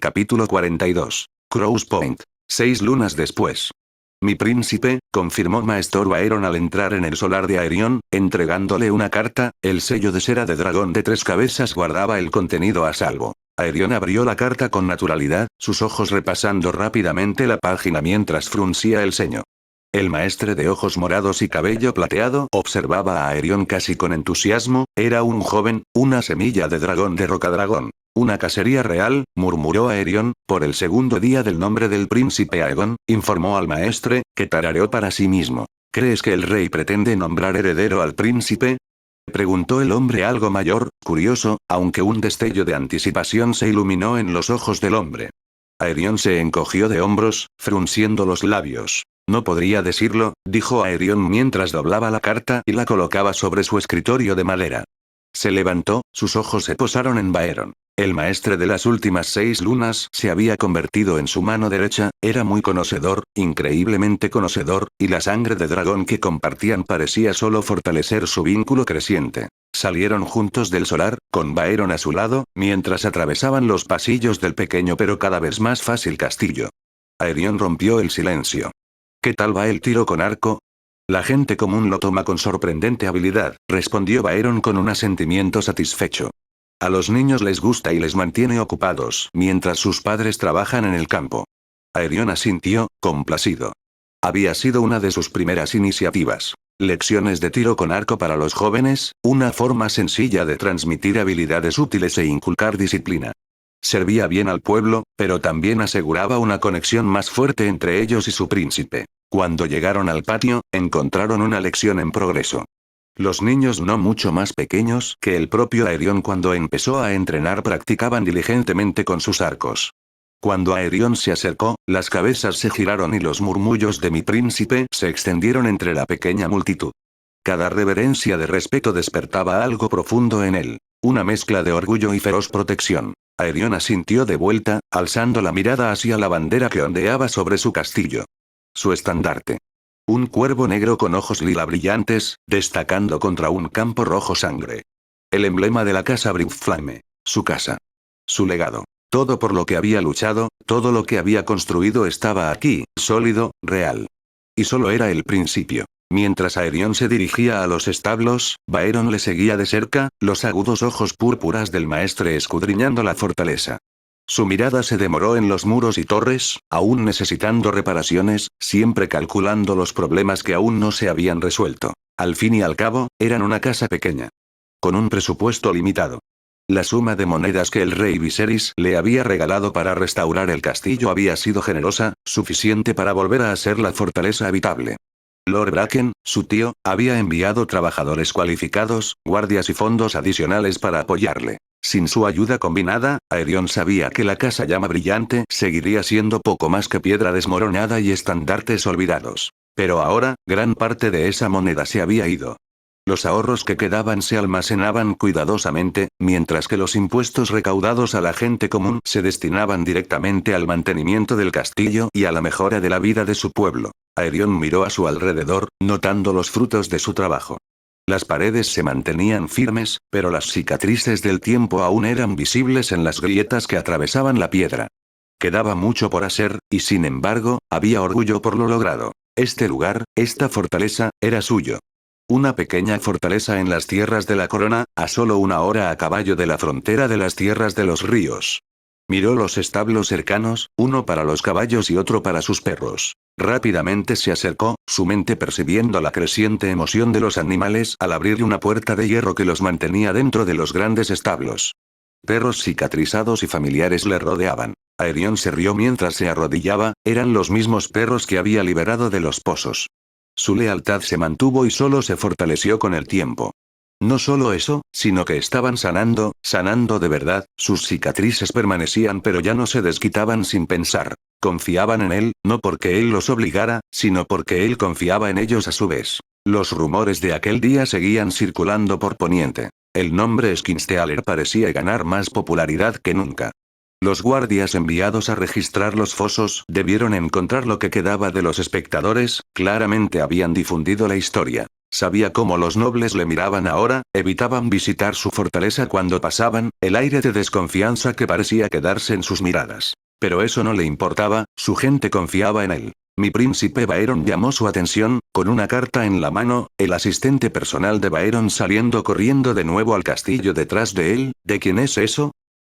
Capítulo 42. Crows Point. 6 lunas después. Mi príncipe, confirmó Maestro Baeron al entrar en el solar de Aerion, entregándole una carta. El sello de cera de dragón de 3 cabezas guardaba el contenido a salvo. Aerion abrió la carta con naturalidad, sus ojos repasando rápidamente la página mientras fruncía el ceño. El maestre de ojos morados y cabello plateado observaba a Aerion casi con entusiasmo. Era un joven, una semilla de dragón de Rocadragón. Una cacería real, murmuró Aerion, por el segundo día del nombre del príncipe Aegon, informó al maestre, que tarareó para sí mismo. ¿Crees que el rey pretende nombrar heredero al príncipe? Preguntó el hombre algo mayor, curioso, aunque un destello de anticipación se iluminó en los ojos del hombre. Aerion se encogió de hombros, frunciendo los labios. No podría decirlo, dijo Aerion mientras doblaba la carta y la colocaba sobre su escritorio de madera. Se levantó, sus ojos se posaron en Baeron. El maestre de las últimas 6 lunas se había convertido en su mano derecha, era muy conocedor, increíblemente conocedor, y la sangre de dragón que compartían parecía solo fortalecer su vínculo creciente. Salieron juntos del solar, con Baeron a su lado, mientras atravesaban los pasillos del pequeño pero cada vez más fácil castillo. Aerion rompió el silencio. ¿Qué tal va el tiro con arco? La gente común lo toma con sorprendente habilidad, respondió Baeron con un asentimiento satisfecho. A los niños les gusta y les mantiene ocupados mientras sus padres trabajan en el campo. Aerion asintió, complacido. Había sido una de sus primeras iniciativas. Lecciones de tiro con arco para los jóvenes, una forma sencilla de transmitir habilidades útiles e inculcar disciplina. Servía bien al pueblo, pero también aseguraba una conexión más fuerte entre ellos y su príncipe. Cuando llegaron al patio, encontraron una lección en progreso. Los niños no mucho más pequeños que el propio Aerion cuando empezó a entrenar practicaban diligentemente con sus arcos. Cuando Aerion se acercó, las cabezas se giraron y los murmullos de mi príncipe se extendieron entre la pequeña multitud. Cada reverencia de respeto despertaba algo profundo en él. Una mezcla de orgullo y feroz protección. Aerion asintió de vuelta, alzando la mirada hacia la bandera que ondeaba sobre su castillo. Su estandarte. Un cuervo negro con ojos lila brillantes, destacando contra un campo rojo sangre. El emblema de la casa Brickflame. Su casa. Su legado. Todo por lo que había luchado, todo lo que había construido estaba aquí, sólido, real. Y solo era el principio. Mientras Aerion se dirigía a los establos, Baeron le seguía de cerca, los agudos ojos púrpuras del maestre escudriñando la fortaleza. Su mirada se demoró en los muros y torres, aún necesitando reparaciones, siempre calculando los problemas que aún no se habían resuelto. Al fin y al cabo, eran una casa pequeña. Con un presupuesto limitado. La suma de monedas que el rey Viserys le había regalado para restaurar el castillo había sido generosa, suficiente para volver a hacer la fortaleza habitable. Lord Bracken, su tío, había enviado trabajadores cualificados, guardias y fondos adicionales para apoyarle. Sin su ayuda combinada, Aerion sabía que la casa llama brillante seguiría siendo poco más que piedra desmoronada y estandartes olvidados. Pero ahora, gran parte de esa moneda se había ido. Los ahorros que quedaban se almacenaban cuidadosamente, mientras que los impuestos recaudados a la gente común se destinaban directamente al mantenimiento del castillo y a la mejora de la vida de su pueblo. Aerion miró a su alrededor, notando los frutos de su trabajo. Las paredes se mantenían firmes, pero las cicatrices del tiempo aún eran visibles en las grietas que atravesaban la piedra. Quedaba mucho por hacer, y sin embargo, había orgullo por lo logrado. Este lugar, esta fortaleza, era suyo. Una pequeña fortaleza en las tierras de la corona, a solo 1 hora a caballo de la frontera de las tierras de los ríos. Miró los establos cercanos, uno para los caballos y otro para sus perros. Rápidamente se acercó, su mente percibiendo la creciente emoción de los animales al abrir una puerta de hierro que los mantenía dentro de los grandes establos. Perros cicatrizados y familiares le rodeaban. Aerion se rió mientras se arrodillaba, eran los mismos perros que había liberado de los pozos. Su lealtad se mantuvo y solo se fortaleció con el tiempo. No solo eso, sino que estaban sanando de verdad, sus cicatrices permanecían pero ya no se desquitaban sin pensar. Confiaban en él, no porque él los obligara, sino porque él confiaba en ellos a su vez. Los rumores de aquel día seguían circulando por Poniente. El nombre Skinstealer parecía ganar más popularidad que nunca. Los guardias enviados a registrar los fosos debieron encontrar lo que quedaba de los espectadores, claramente habían difundido la historia. Sabía cómo los nobles le miraban ahora, evitaban visitar su fortaleza cuando pasaban, el aire de desconfianza que parecía quedarse en sus miradas. Pero eso no le importaba, su gente confiaba en él. Mi príncipe Baeron llamó su atención, con una carta en la mano, el asistente personal de Baeron saliendo corriendo de nuevo al castillo detrás de él. ¿De quién es eso?,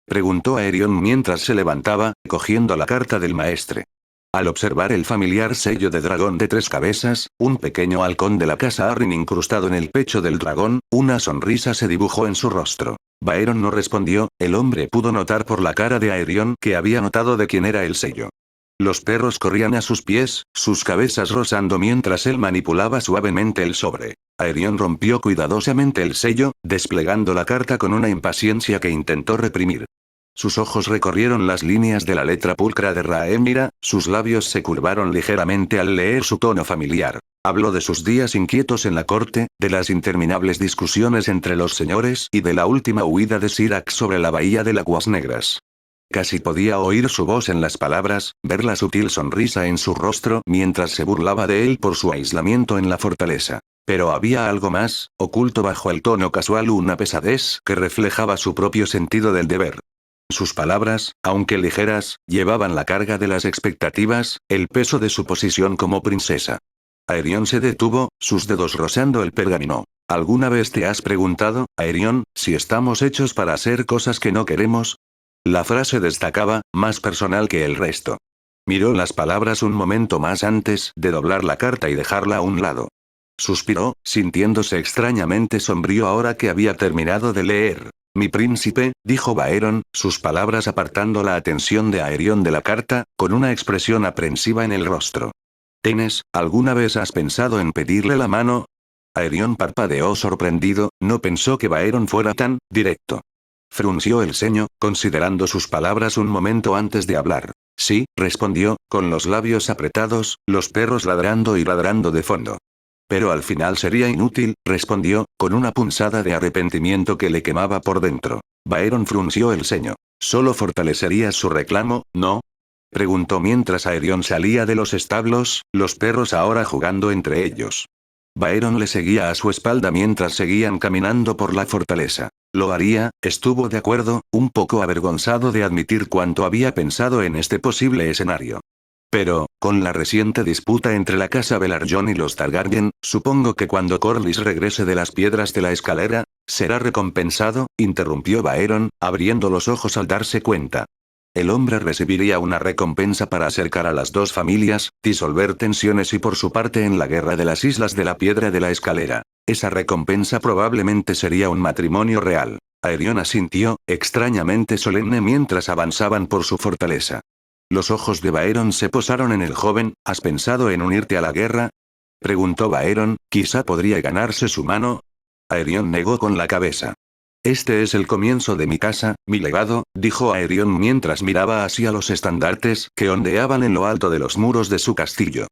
preguntó Aerion mientras se levantaba, cogiendo la carta del maestre. Al observar el familiar sello de dragón de 3 cabezas, un pequeño halcón de la casa Arryn incrustado en el pecho del dragón, una sonrisa se dibujó en su rostro. Baeron no respondió, el hombre pudo notar por la cara de Aerion que había notado de quién era el sello. Los perros corrían a sus pies, sus cabezas rozando mientras él manipulaba suavemente el sobre. Aerion rompió cuidadosamente el sello, desplegando la carta con una impaciencia que intentó reprimir. Sus ojos recorrieron las líneas de la letra pulcra de Rhaenyra, sus labios se curvaron ligeramente al leer su tono familiar. Habló de sus días inquietos en la corte, de las interminables discusiones entre los señores y de la última huida de Syrax sobre la bahía de Aguas Negras. Casi podía oír su voz en las palabras, ver la sutil sonrisa en su rostro mientras se burlaba de él por su aislamiento en la fortaleza. Pero había algo más, oculto bajo el tono casual, una pesadez que reflejaba su propio sentido del deber. Sus palabras, aunque ligeras, llevaban la carga de las expectativas, el peso de su posición como princesa. Aerion se detuvo, sus dedos rozando el pergamino. ¿Alguna vez te has preguntado, Aerion, si estamos hechos para hacer cosas que no queremos? La frase destacaba, más personal que el resto. Miró las palabras un momento más antes de doblar la carta y dejarla a un lado. Suspiró, sintiéndose extrañamente sombrío ahora que había terminado de leer. Mi príncipe, dijo Baeron, sus palabras apartando la atención de Aerion de la carta, con una expresión aprensiva en el rostro. ¿Alguna vez has pensado en pedirle la mano? Aerion parpadeó sorprendido, no pensó que Baeron fuera tan directo. Frunció el ceño, considerando sus palabras un momento antes de hablar. Sí, respondió, con los labios apretados, los perros ladrando y ladrando de fondo. Pero al final sería inútil, respondió, con una punzada de arrepentimiento que le quemaba por dentro. Baeron frunció el ceño. ¿Solo fortalecerías su reclamo, no? Preguntó mientras Aerion salía de los establos, los perros ahora jugando entre ellos. Baeron le seguía a su espalda mientras seguían caminando por la fortaleza. Lo haría, estuvo de acuerdo, un poco avergonzado de admitir cuánto había pensado en este posible escenario. Pero, con la reciente disputa entre la casa Velaryon y los Targaryen, supongo que cuando Corlys regrese de las piedras de la escalera, será recompensado, interrumpió Baeron, abriendo los ojos al darse cuenta. El hombre recibiría una recompensa para acercar a las dos familias, disolver tensiones y por su parte en la guerra de las Islas de la Piedra de la Escalera. Esa recompensa probablemente sería un matrimonio real. Aerion asintió, extrañamente solemne mientras avanzaban por su fortaleza. Los ojos de Baeron se posaron en el joven. ¿Has pensado en unirte a la guerra?, preguntó Baeron, quizá podría ganarse su mano. Aerion negó con la cabeza. Este es el comienzo de mi casa, mi legado, dijo Aerion mientras miraba hacia los estandartes que ondeaban en lo alto de los muros de su castillo.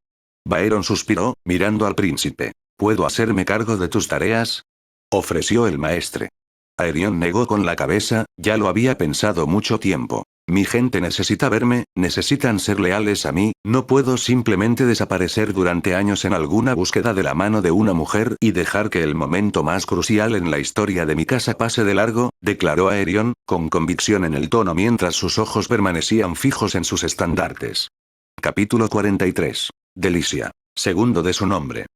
Baeron suspiró, mirando al príncipe. ¿Puedo hacerme cargo de tus tareas?, ofreció el maestre. Aerion negó con la cabeza, ya lo había pensado mucho tiempo. Mi gente necesita verme, necesitan ser leales a mí, no puedo simplemente desaparecer durante años en alguna búsqueda de la mano de una mujer y dejar que el momento más crucial en la historia de mi casa pase de largo, declaró Aerion, con convicción en el tono mientras sus ojos permanecían fijos en sus estandartes. Capítulo 43. Delicia. Segundo de su nombre.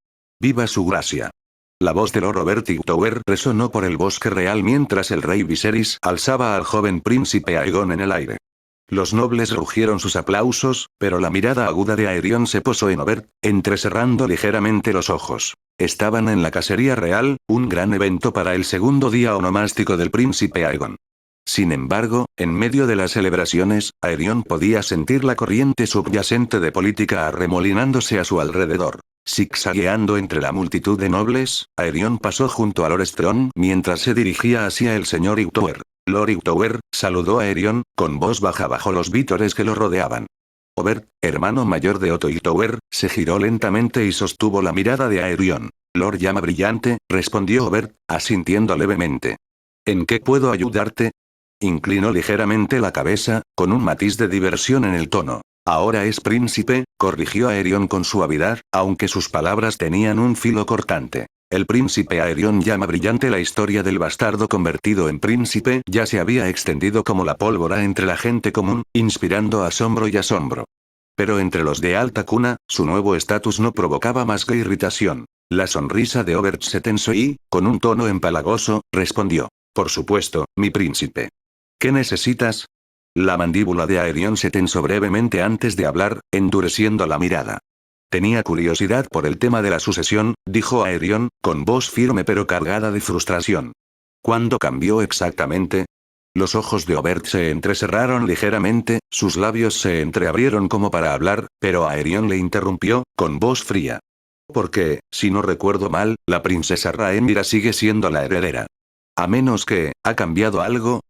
Viva su gracia. La voz de Lord Robert Hightower resonó por el bosque real mientras el rey Viserys alzaba al joven príncipe Aegon en el aire. Los nobles rugieron sus aplausos, pero la mirada aguda de Aerion se posó en Obert, entrecerrando ligeramente los ojos. Estaban en la cacería real, un gran evento para el segundo día onomástico del príncipe Aegon. Sin embargo, en medio de las celebraciones, Aerion podía sentir la corriente subyacente de política arremolinándose a su alrededor. Zigzagueando entre la multitud de nobles, Aerion pasó junto a Lord Strong mientras se dirigía hacia el señor Hightower. Lord Hightower, saludó a Aerion, con voz baja bajo los vítores que lo rodeaban. Obert, hermano mayor de Otto Hightower, se giró lentamente y sostuvo la mirada de Aerion. Lord Llama Brillante, respondió Obert, asintiendo levemente. ¿En qué puedo ayudarte? Inclinó ligeramente la cabeza, con un matiz de diversión en el tono. Ahora es príncipe, corrigió Aerion con suavidad, aunque sus palabras tenían un filo cortante. El príncipe Aerion llama brillante. La historia del bastardo convertido en príncipe ya se había extendido como la pólvora entre la gente común, inspirando asombro y asombro. Pero entre los de alta cuna, su nuevo estatus no provocaba más que irritación. La sonrisa de Obert se tensó y, con un tono empalagoso, respondió: por supuesto, mi príncipe. ¿Qué necesitas? La mandíbula de Aerion se tensó brevemente antes de hablar, endureciendo la mirada. Tenía curiosidad por el tema de la sucesión, dijo Aerion, con voz firme pero cargada de frustración. ¿Cuándo cambió exactamente? Los ojos de Obert se entrecerraron ligeramente, sus labios se entreabrieron como para hablar, pero Aerion le interrumpió, con voz fría. Porque, si no recuerdo mal, la princesa Rhaenyra sigue siendo la heredera. A menos que, ¿ha cambiado algo?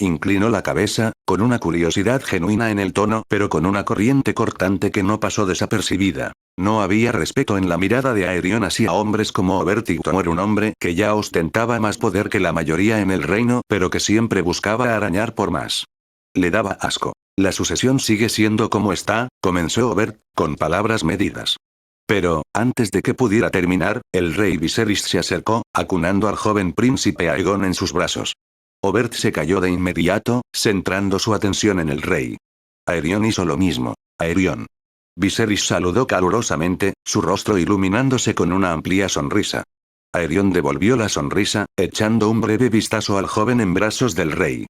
Inclinó la cabeza, con una curiosidad genuina en el tono, pero con una corriente cortante que no pasó desapercibida. No había respeto en la mirada de Aerion hacia hombres como Obert Hightower, un hombre que ya ostentaba más poder que la mayoría en el reino, pero que siempre buscaba arañar por más. Le daba asco. La sucesión sigue siendo como está, comenzó Obert, con palabras medidas. Pero, antes de que pudiera terminar, el rey Viserys se acercó, acunando al joven príncipe Aegon en sus brazos. Obert se calló de inmediato, centrando su atención en el rey. Aerion hizo lo mismo. Aerion. Viserys saludó calurosamente, su rostro iluminándose con una amplia sonrisa. Aerion devolvió la sonrisa, echando un breve vistazo al joven en brazos del rey.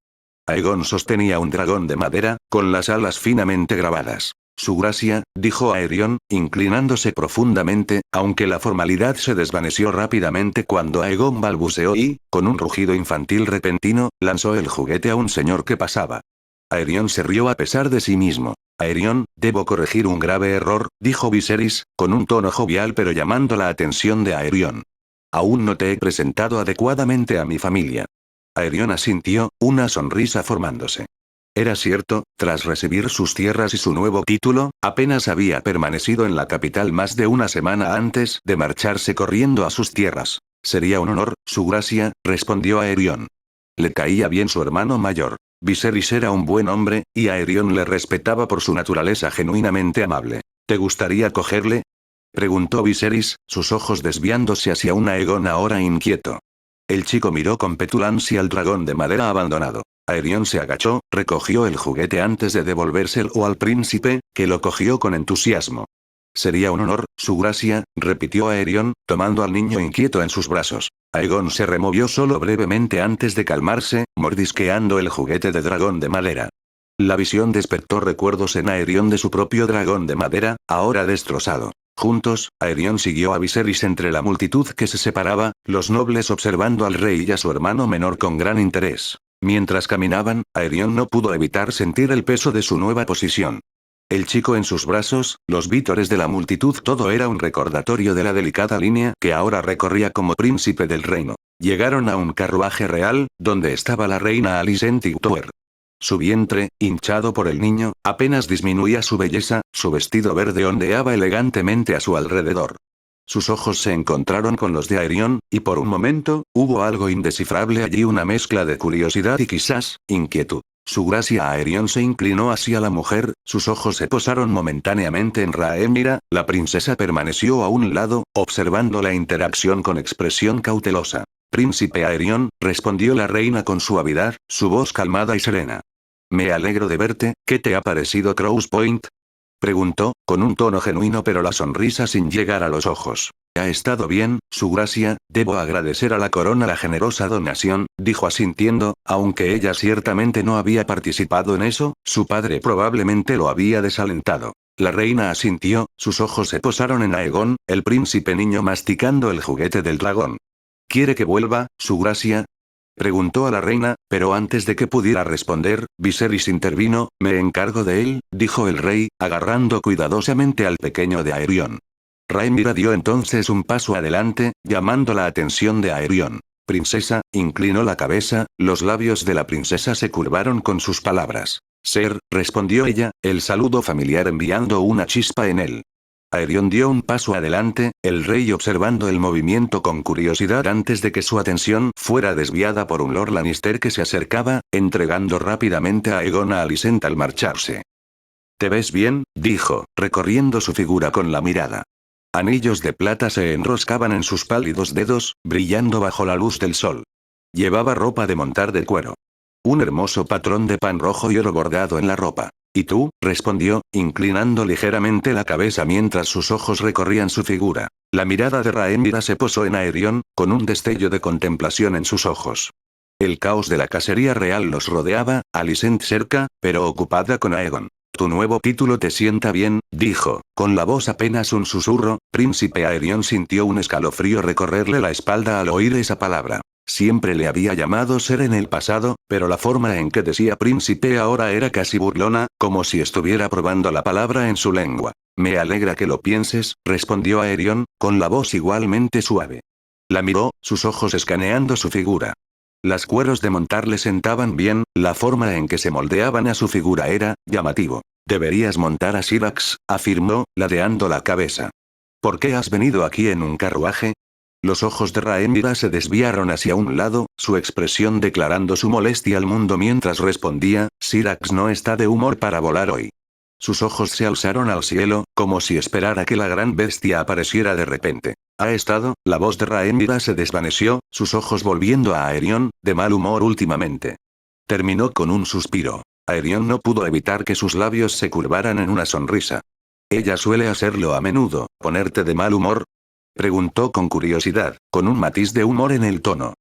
Aegon sostenía un dragón de madera, con las alas finamente grabadas. Su gracia, dijo Aerion, inclinándose profundamente, aunque la formalidad se desvaneció rápidamente cuando Aegon balbuceó y, con un rugido infantil repentino, lanzó el juguete a un señor que pasaba. Aerion se rió a pesar de sí mismo. Aerion, debo corregir un grave error, dijo Viserys, con un tono jovial pero llamando la atención de Aerion. Aún no te he presentado adecuadamente a mi familia. Aerion asintió, una sonrisa formándose. Era cierto, tras recibir sus tierras y su nuevo título, apenas había permanecido en la capital más de una semana antes de marcharse corriendo a sus tierras. Sería un honor, su gracia, respondió Aerion. Le caía bien su hermano mayor. Viserys era un buen hombre, y Aerion le respetaba por su naturaleza genuinamente amable. ¿Te gustaría cogerle? Preguntó Viserys, sus ojos desviándose hacia un Aegon ahora inquieto. El chico miró con petulancia al dragón de madera abandonado. Aerion se agachó, recogió el juguete antes de devolvérselo al príncipe, que lo cogió con entusiasmo. Sería un honor, su gracia, repitió Aerion, tomando al niño inquieto en sus brazos. Aegon se removió solo brevemente antes de calmarse, mordisqueando el juguete de dragón de madera. La visión despertó recuerdos en Aerion de su propio dragón de madera, ahora destrozado. Juntos, Aerion siguió a Viserys entre la multitud que se separaba, los nobles observando al rey y a su hermano menor con gran interés. Mientras caminaban, Aerion no pudo evitar sentir el peso de su nueva posición. El chico en sus brazos, los vítores de la multitud, todo era un recordatorio de la delicada línea que ahora recorría como príncipe del reino. Llegaron a un carruaje real, donde estaba la reina Alicent Hightower. Su vientre, hinchado por el niño, apenas disminuía su belleza, su vestido verde ondeaba elegantemente a su alrededor. Sus ojos se encontraron con los de Aerion, y por un momento, hubo algo indescifrable allí, una mezcla de curiosidad y quizás, inquietud. Su gracia. Aerion se inclinó hacia la mujer, sus ojos se posaron momentáneamente en Rhaenyra, la princesa permaneció a un lado, observando la interacción con expresión cautelosa. Príncipe Aerion, respondió la reina con suavidad, su voz calmada y serena. Me alegro de verte, ¿qué te ha parecido Crows Point? Preguntó, con un tono genuino pero la sonrisa sin llegar a los ojos. Ha estado bien, su gracia, debo agradecer a la corona la generosa donación, dijo asintiendo, aunque ella ciertamente no había participado en eso, su padre probablemente lo había desalentado. La reina asintió, sus ojos se posaron en Aegon, el príncipe niño masticando el juguete del dragón. ¿Quiere que vuelva, su gracia? Preguntó a la reina, pero antes de que pudiera responder, Viserys intervino. Me encargo de él, dijo el rey, agarrando cuidadosamente al pequeño de Aerion. Rhaenyra dio entonces un paso adelante, llamando la atención de Aerion. Princesa, inclinó la cabeza, los labios de la princesa se curvaron con sus palabras. Ser, respondió ella, el saludo familiar enviando una chispa en él. Aerion dio un paso adelante, el rey observando el movimiento con curiosidad antes de que su atención fuera desviada por un Lord Lannister que se acercaba, entregando rápidamente a Aegon a Alicent al marcharse. «¿Te ves bien?», dijo, recorriendo su figura con la mirada. Anillos de plata se enroscaban en sus pálidos dedos, brillando bajo la luz del sol. Llevaba ropa de montar de cuero. Un hermoso patrón de pan rojo y oro bordado en la ropa. ¿Y tú?, respondió, inclinando ligeramente la cabeza mientras sus ojos recorrían su figura. La mirada de Rhaenyra se posó en Aerion, con un destello de contemplación en sus ojos. El caos de la cacería real los rodeaba, Alicent cerca, pero ocupada con Aegon. Tu nuevo título te sienta bien, dijo, con la voz apenas un susurro. Príncipe Aerion sintió un escalofrío recorrerle la espalda al oír esa palabra. Siempre le había llamado ser en el pasado, pero la forma en que decía príncipe ahora era casi burlona, como si estuviera probando la palabra en su lengua. Me alegra que lo pienses, respondió Aerion, con la voz igualmente suave. La miró, sus ojos escaneando su figura. Las cueros de montar le sentaban bien, la forma en que se moldeaban a su figura era llamativo. Deberías montar a Syrax, afirmó, ladeando la cabeza. ¿Por qué has venido aquí en un carruaje? Los ojos de Rhaenyra se desviaron hacia un lado, su expresión declarando su molestia al mundo mientras respondía, Syrax no está de humor para volar hoy. Sus ojos se alzaron al cielo, como si esperara que la gran bestia apareciera de repente. ¿Ha estado? La voz de Rhaenyra se desvaneció, sus ojos volviendo a Aerion, de mal humor últimamente. Terminó con un suspiro. Aerion no pudo evitar que sus labios se curvaran en una sonrisa. ¿Ella suele hacerlo a menudo, ponerte de mal humor? Preguntó con curiosidad, con un matiz de humor en el tono.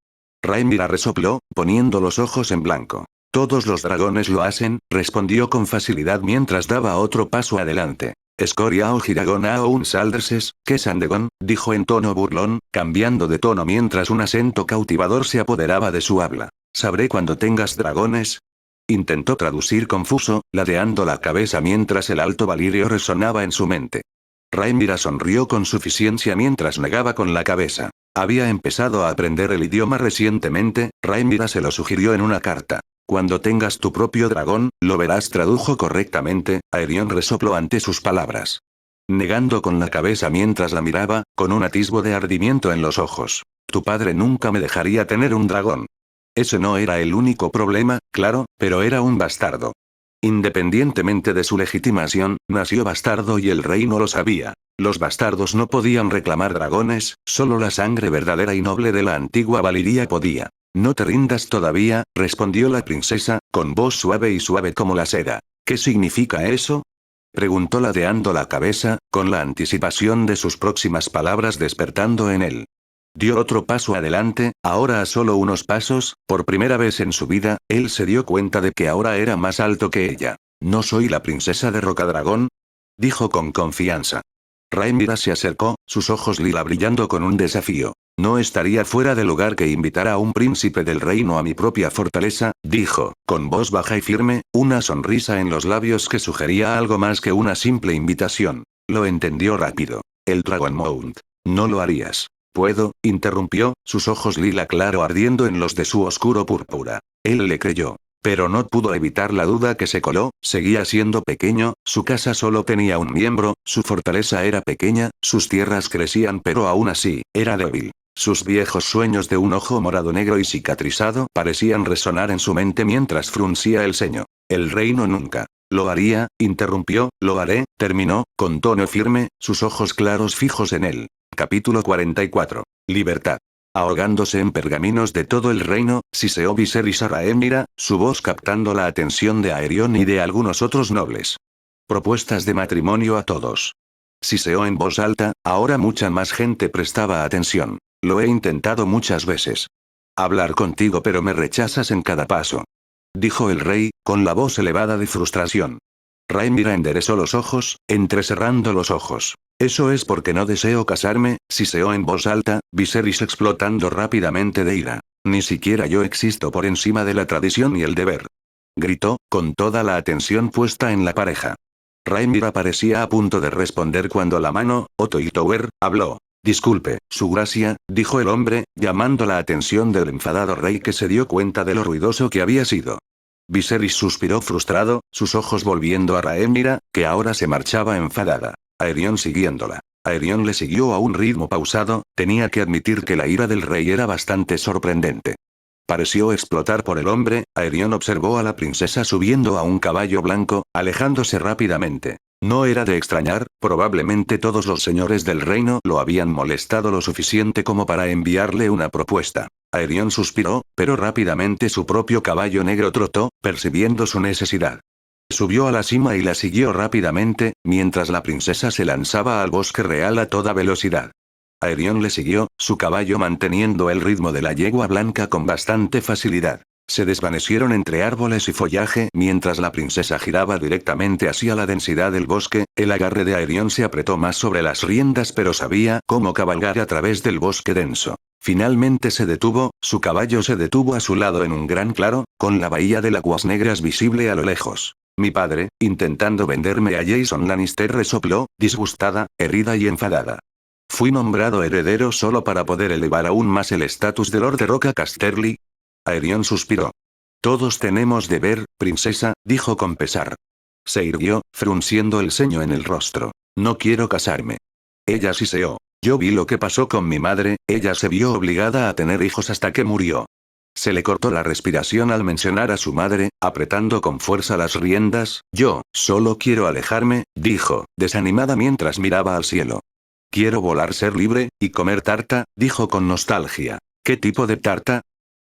Rhaenyra resopló, poniendo los ojos en blanco. Todos los dragones lo hacen, respondió con facilidad mientras daba otro paso adelante. Escoria o Giragona o un Salderses, que Sandegon, dijo en tono burlón, cambiando de tono mientras un acento cautivador se apoderaba de su habla. ¿Sabré cuando tengas dragones? Intentó traducir confuso, ladeando la cabeza mientras el alto valirio resonaba en su mente. Rhaenyra sonrió con suficiencia mientras negaba con la cabeza. Había empezado a aprender el idioma recientemente, Rhaenyra se lo sugirió en una carta. Cuando tengas tu propio dragón, lo verás, tradujo correctamente. Aerion resopló ante sus palabras. Negando con la cabeza mientras la miraba, con un atisbo de ardimiento en los ojos. Tu padre nunca me dejaría tener un dragón. Ese no era el único problema, claro, pero era un bastardo. Independientemente de su legitimación, nació bastardo y el rey no lo sabía. Los bastardos no podían reclamar dragones, solo la sangre verdadera y noble de la antigua Valiria podía. No te rindas todavía, respondió la princesa, con voz suave y suave como la seda. ¿Qué significa eso? Preguntó ladeando la cabeza, con la anticipación de sus próximas palabras despertando en él. Dio otro paso adelante, ahora a solo unos pasos, por primera vez en su vida, él se dio cuenta de que ahora era más alto que ella. ¿No soy la princesa de Rocadragón? Dijo con confianza. Rhaenyra se acercó, sus ojos lila brillando con un desafío. No estaría fuera de lugar que invitara a un príncipe del reino a mi propia fortaleza, dijo, con voz baja y firme, una sonrisa en los labios que sugería algo más que una simple invitación. Lo entendió rápido. El Dragonmount. No lo harías. ¿Puedo?, interrumpió, sus ojos lila claro ardiendo en los de su oscuro púrpura. Él le creyó. Pero no pudo evitar la duda que se coló, seguía siendo pequeño, su casa solo tenía un miembro, su fortaleza era pequeña, sus tierras crecían pero aún así, era débil. Sus viejos sueños de un ojo morado negro y cicatrizado parecían resonar en su mente mientras fruncía el ceño. El reino nunca. Lo haría, interrumpió, lo haré, terminó, con tono firme, sus ojos claros fijos en él. Capítulo 44. Libertad. Ahogándose en pergaminos de todo el reino, siseó Viserys a Rhaenyra, su voz captando la atención de Aerion y de algunos otros nobles. Propuestas de matrimonio a todos. Siseó en voz alta, ahora mucha más gente prestaba atención. Lo he intentado muchas veces. Hablar contigo pero me rechazas en cada paso. Dijo el rey, con la voz elevada de frustración. Rhaenyra enderezó los ojos, entrecerrando los ojos. Eso es porque no deseo casarme, siseó en voz alta, Viserys explotando rápidamente de ira. Ni siquiera yo existo por encima de la tradición y el deber. Gritó, con toda la atención puesta en la pareja. Rhaenyra parecía a punto de responder cuando la mano, Otto Hightower, habló. Disculpe, su gracia, dijo el hombre, llamando la atención del enfadado rey que se dio cuenta de lo ruidoso que había sido. Viserys suspiró frustrado, sus ojos volviendo a Rhaenyra, que ahora se marchaba enfadada. Aerion siguiéndola. Aerion le siguió a un ritmo pausado, tenía que admitir que la ira del rey era bastante sorprendente. Pareció explotar por el hombre, Aerion observó a la princesa subiendo a un caballo blanco, alejándose rápidamente. No era de extrañar, probablemente todos los señores del reino lo habían molestado lo suficiente como para enviarle una propuesta. Aerion suspiró, pero rápidamente su propio caballo negro trotó, percibiendo su necesidad. Subió a la cima y la siguió rápidamente, mientras la princesa se lanzaba al bosque real a toda velocidad. Aerion le siguió, su caballo manteniendo el ritmo de la yegua blanca con bastante facilidad. Se desvanecieron entre árboles y follaje mientras la princesa giraba directamente hacia la densidad del bosque. El agarre de Aerion se apretó más sobre las riendas, pero sabía cómo cabalgar a través del bosque denso. Finalmente se detuvo, su caballo se detuvo a su lado en un gran claro, con la bahía de aguas negras visible a lo lejos. Mi padre, intentando venderme a Jason Lannister, resopló, disgustada, herida y enfadada. Fui nombrado heredero solo para poder elevar aún más el estatus de Lord de Roca Casterly. Aerion suspiró. Todos tenemos deber, princesa, dijo con pesar. Se irguió, frunciendo el ceño en el rostro. No quiero casarme. Ella siseó. Yo vi lo que pasó con mi madre, ella se vio obligada a tener hijos hasta que murió. Se le cortó la respiración al mencionar a su madre, apretando con fuerza las riendas. Yo, solo quiero alejarme, dijo, desanimada mientras miraba al cielo. Quiero volar, ser libre, y comer tarta, dijo con nostalgia. ¿Qué tipo de tarta?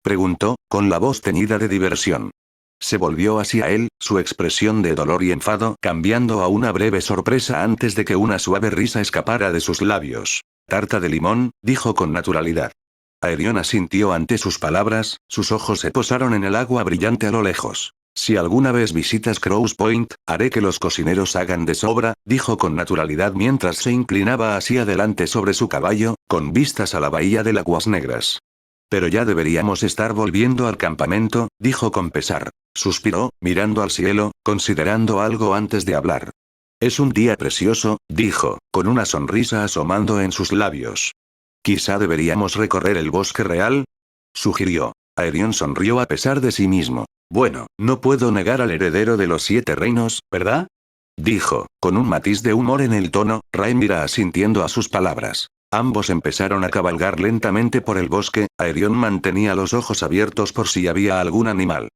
Preguntó, con la voz teñida de diversión. Se volvió hacia él, su expresión de dolor y enfado cambiando a una breve sorpresa antes de que una suave risa escapara de sus labios. Tarta de limón, dijo con naturalidad. Aerion asintió ante sus palabras, sus ojos se posaron en el agua brillante a lo lejos. Si alguna vez visitas Crows Point, haré que los cocineros hagan de sobra, dijo con naturalidad mientras se inclinaba hacia adelante sobre su caballo, con vistas a la bahía de aguas negras. Pero ya deberíamos estar volviendo al campamento, dijo con pesar. Suspiró, mirando al cielo, considerando algo antes de hablar. Es un día precioso, dijo, con una sonrisa asomando en sus labios. Quizá deberíamos recorrer el bosque real, sugirió. Aerion sonrió a pesar de sí mismo. Bueno, no puedo negar al heredero de los 7 reinos, ¿verdad? Dijo, con un matiz de humor en el tono. Rhaenyra asintiendo a sus palabras. Ambos empezaron a cabalgar lentamente por el bosque. Aerion mantenía los ojos abiertos por si había algún animal.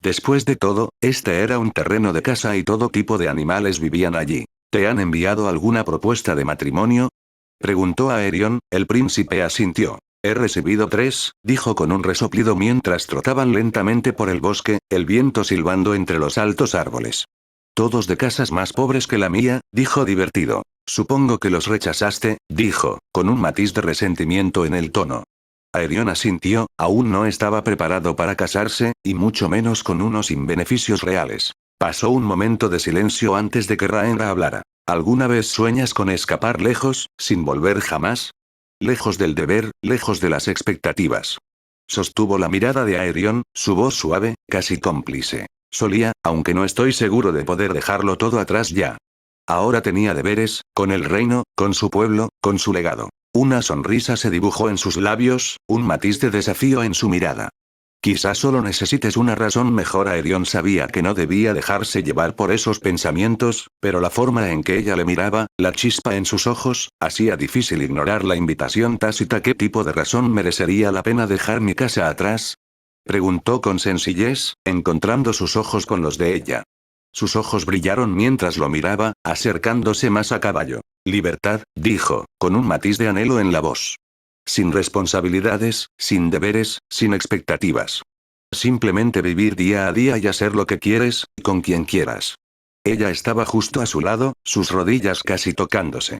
Después de todo, este era un terreno de caza y todo tipo de animales vivían allí. ¿Te han enviado alguna propuesta de matrimonio? Preguntó Aerion. El príncipe asintió. He recibido 3, dijo con un resoplido mientras trotaban lentamente por el bosque, el viento silbando entre los altos árboles. Todos de casas más pobres que la mía, dijo divertido. Supongo que los rechazaste, dijo, con un matiz de resentimiento en el tono. Aerion asintió, aún no estaba preparado para casarse, y mucho menos con uno sin beneficios reales. Pasó un momento de silencio antes de que Rhaenyra hablara. ¿Alguna vez sueñas con escapar lejos, sin volver jamás? Lejos del deber, lejos de las expectativas. Sostuvo la mirada de Aerion, su voz suave, casi cómplice. Solía, aunque no estoy seguro de poder dejarlo todo atrás ya. Ahora tenía deberes, con el reino, con su pueblo, con su legado. Una sonrisa se dibujó en sus labios, un matiz de desafío en su mirada. Quizás solo necesites una razón mejor. Aerion sabía que no debía dejarse llevar por esos pensamientos, pero la forma en que ella le miraba, la chispa en sus ojos, hacía difícil ignorar la invitación tácita. ¿Qué tipo de razón merecería la pena dejar mi casa atrás? Preguntó con sencillez, encontrando sus ojos con los de ella. Sus ojos brillaron mientras lo miraba, acercándose más a caballo. Libertad, dijo, con un matiz de anhelo en la voz. Sin responsabilidades, sin deberes, sin expectativas. Simplemente vivir día a día y hacer lo que quieres, con quien quieras. Ella estaba justo a su lado, sus rodillas casi tocándose.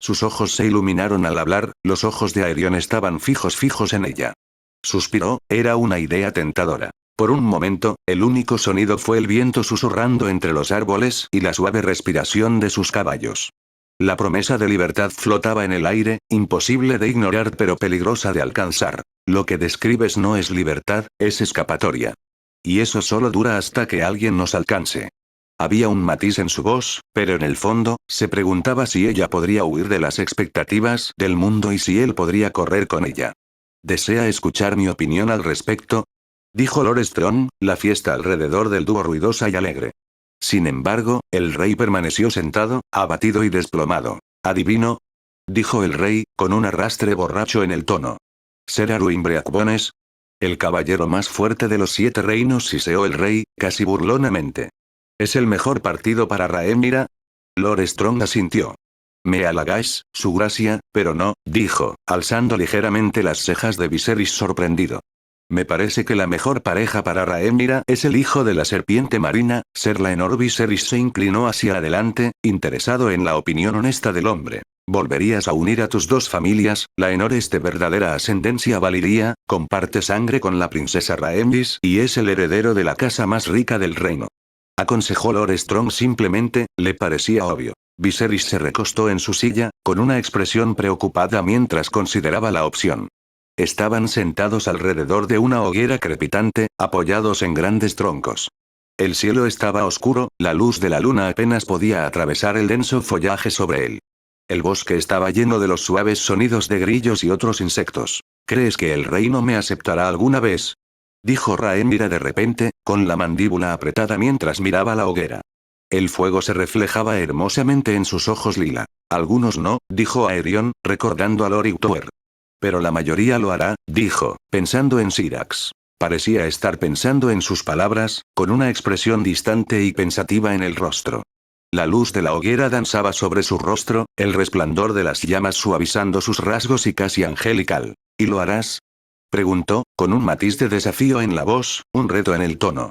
Sus ojos se iluminaron al hablar, los ojos de Aerion estaban fijos en ella. Suspiró, era una idea tentadora. Por un momento, el único sonido fue el viento susurrando entre los árboles y la suave respiración de sus caballos. La promesa de libertad flotaba en el aire, imposible de ignorar pero peligrosa de alcanzar. Lo que describes no es libertad, es escapatoria. Y eso solo dura hasta que alguien nos alcance. Había un matiz en su voz, pero en el fondo, se preguntaba si ella podría huir de las expectativas del mundo y si él podría correr con ella. ¿Desea escuchar mi opinión al respecto? Dijo Lord Strong, la fiesta alrededor del dúo ruidosa y alegre. Sin embargo, el rey permaneció sentado, abatido y desplomado. ¿Adivino? Dijo el rey, con un arrastre borracho en el tono. ¿Ser Arwyn Breakbones? El caballero más fuerte de los 7 reinos, siseó el rey, casi burlonamente. ¿Es el mejor partido para Rhaenyra? Lord Strong asintió. Me halagáis, su gracia, pero no, dijo, alzando ligeramente las cejas de Viserys sorprendido. Me parece que la mejor pareja para Rhaenyra es el hijo de la serpiente marina, Ser Laenor. Viserys se inclinó hacia adelante, interesado en la opinión honesta del hombre. ¿Volverías a unir a tus dos familias? Laenor es de verdadera ascendencia Valyria, comparte sangre con la princesa Rhaenys y es el heredero de la casa más rica del reino. Aconsejó Lord Strong simplemente, le parecía obvio. Viserys se recostó en su silla, con una expresión preocupada mientras consideraba la opción. Estaban sentados alrededor de una hoguera crepitante, apoyados en grandes troncos. El cielo estaba oscuro, la luz de la luna apenas podía atravesar el denso follaje sobre él. El bosque estaba lleno de los suaves sonidos de grillos y otros insectos. ¿Crees que el reino me aceptará alguna vez?, dijo Rhaenyra de repente, con la mandíbula apretada mientras miraba la hoguera. El fuego se reflejaba hermosamente en sus ojos lila. Algunos no, dijo Aerion, recordando a Lord Hightower. Pero la mayoría lo hará, dijo, pensando en Syrax. Parecía estar pensando en sus palabras, con una expresión distante y pensativa en el rostro. La luz de la hoguera danzaba sobre su rostro, el resplandor de las llamas suavizando sus rasgos y casi angelical. ¿Y lo harás?, preguntó, con un matiz de desafío en la voz, un reto en el tono.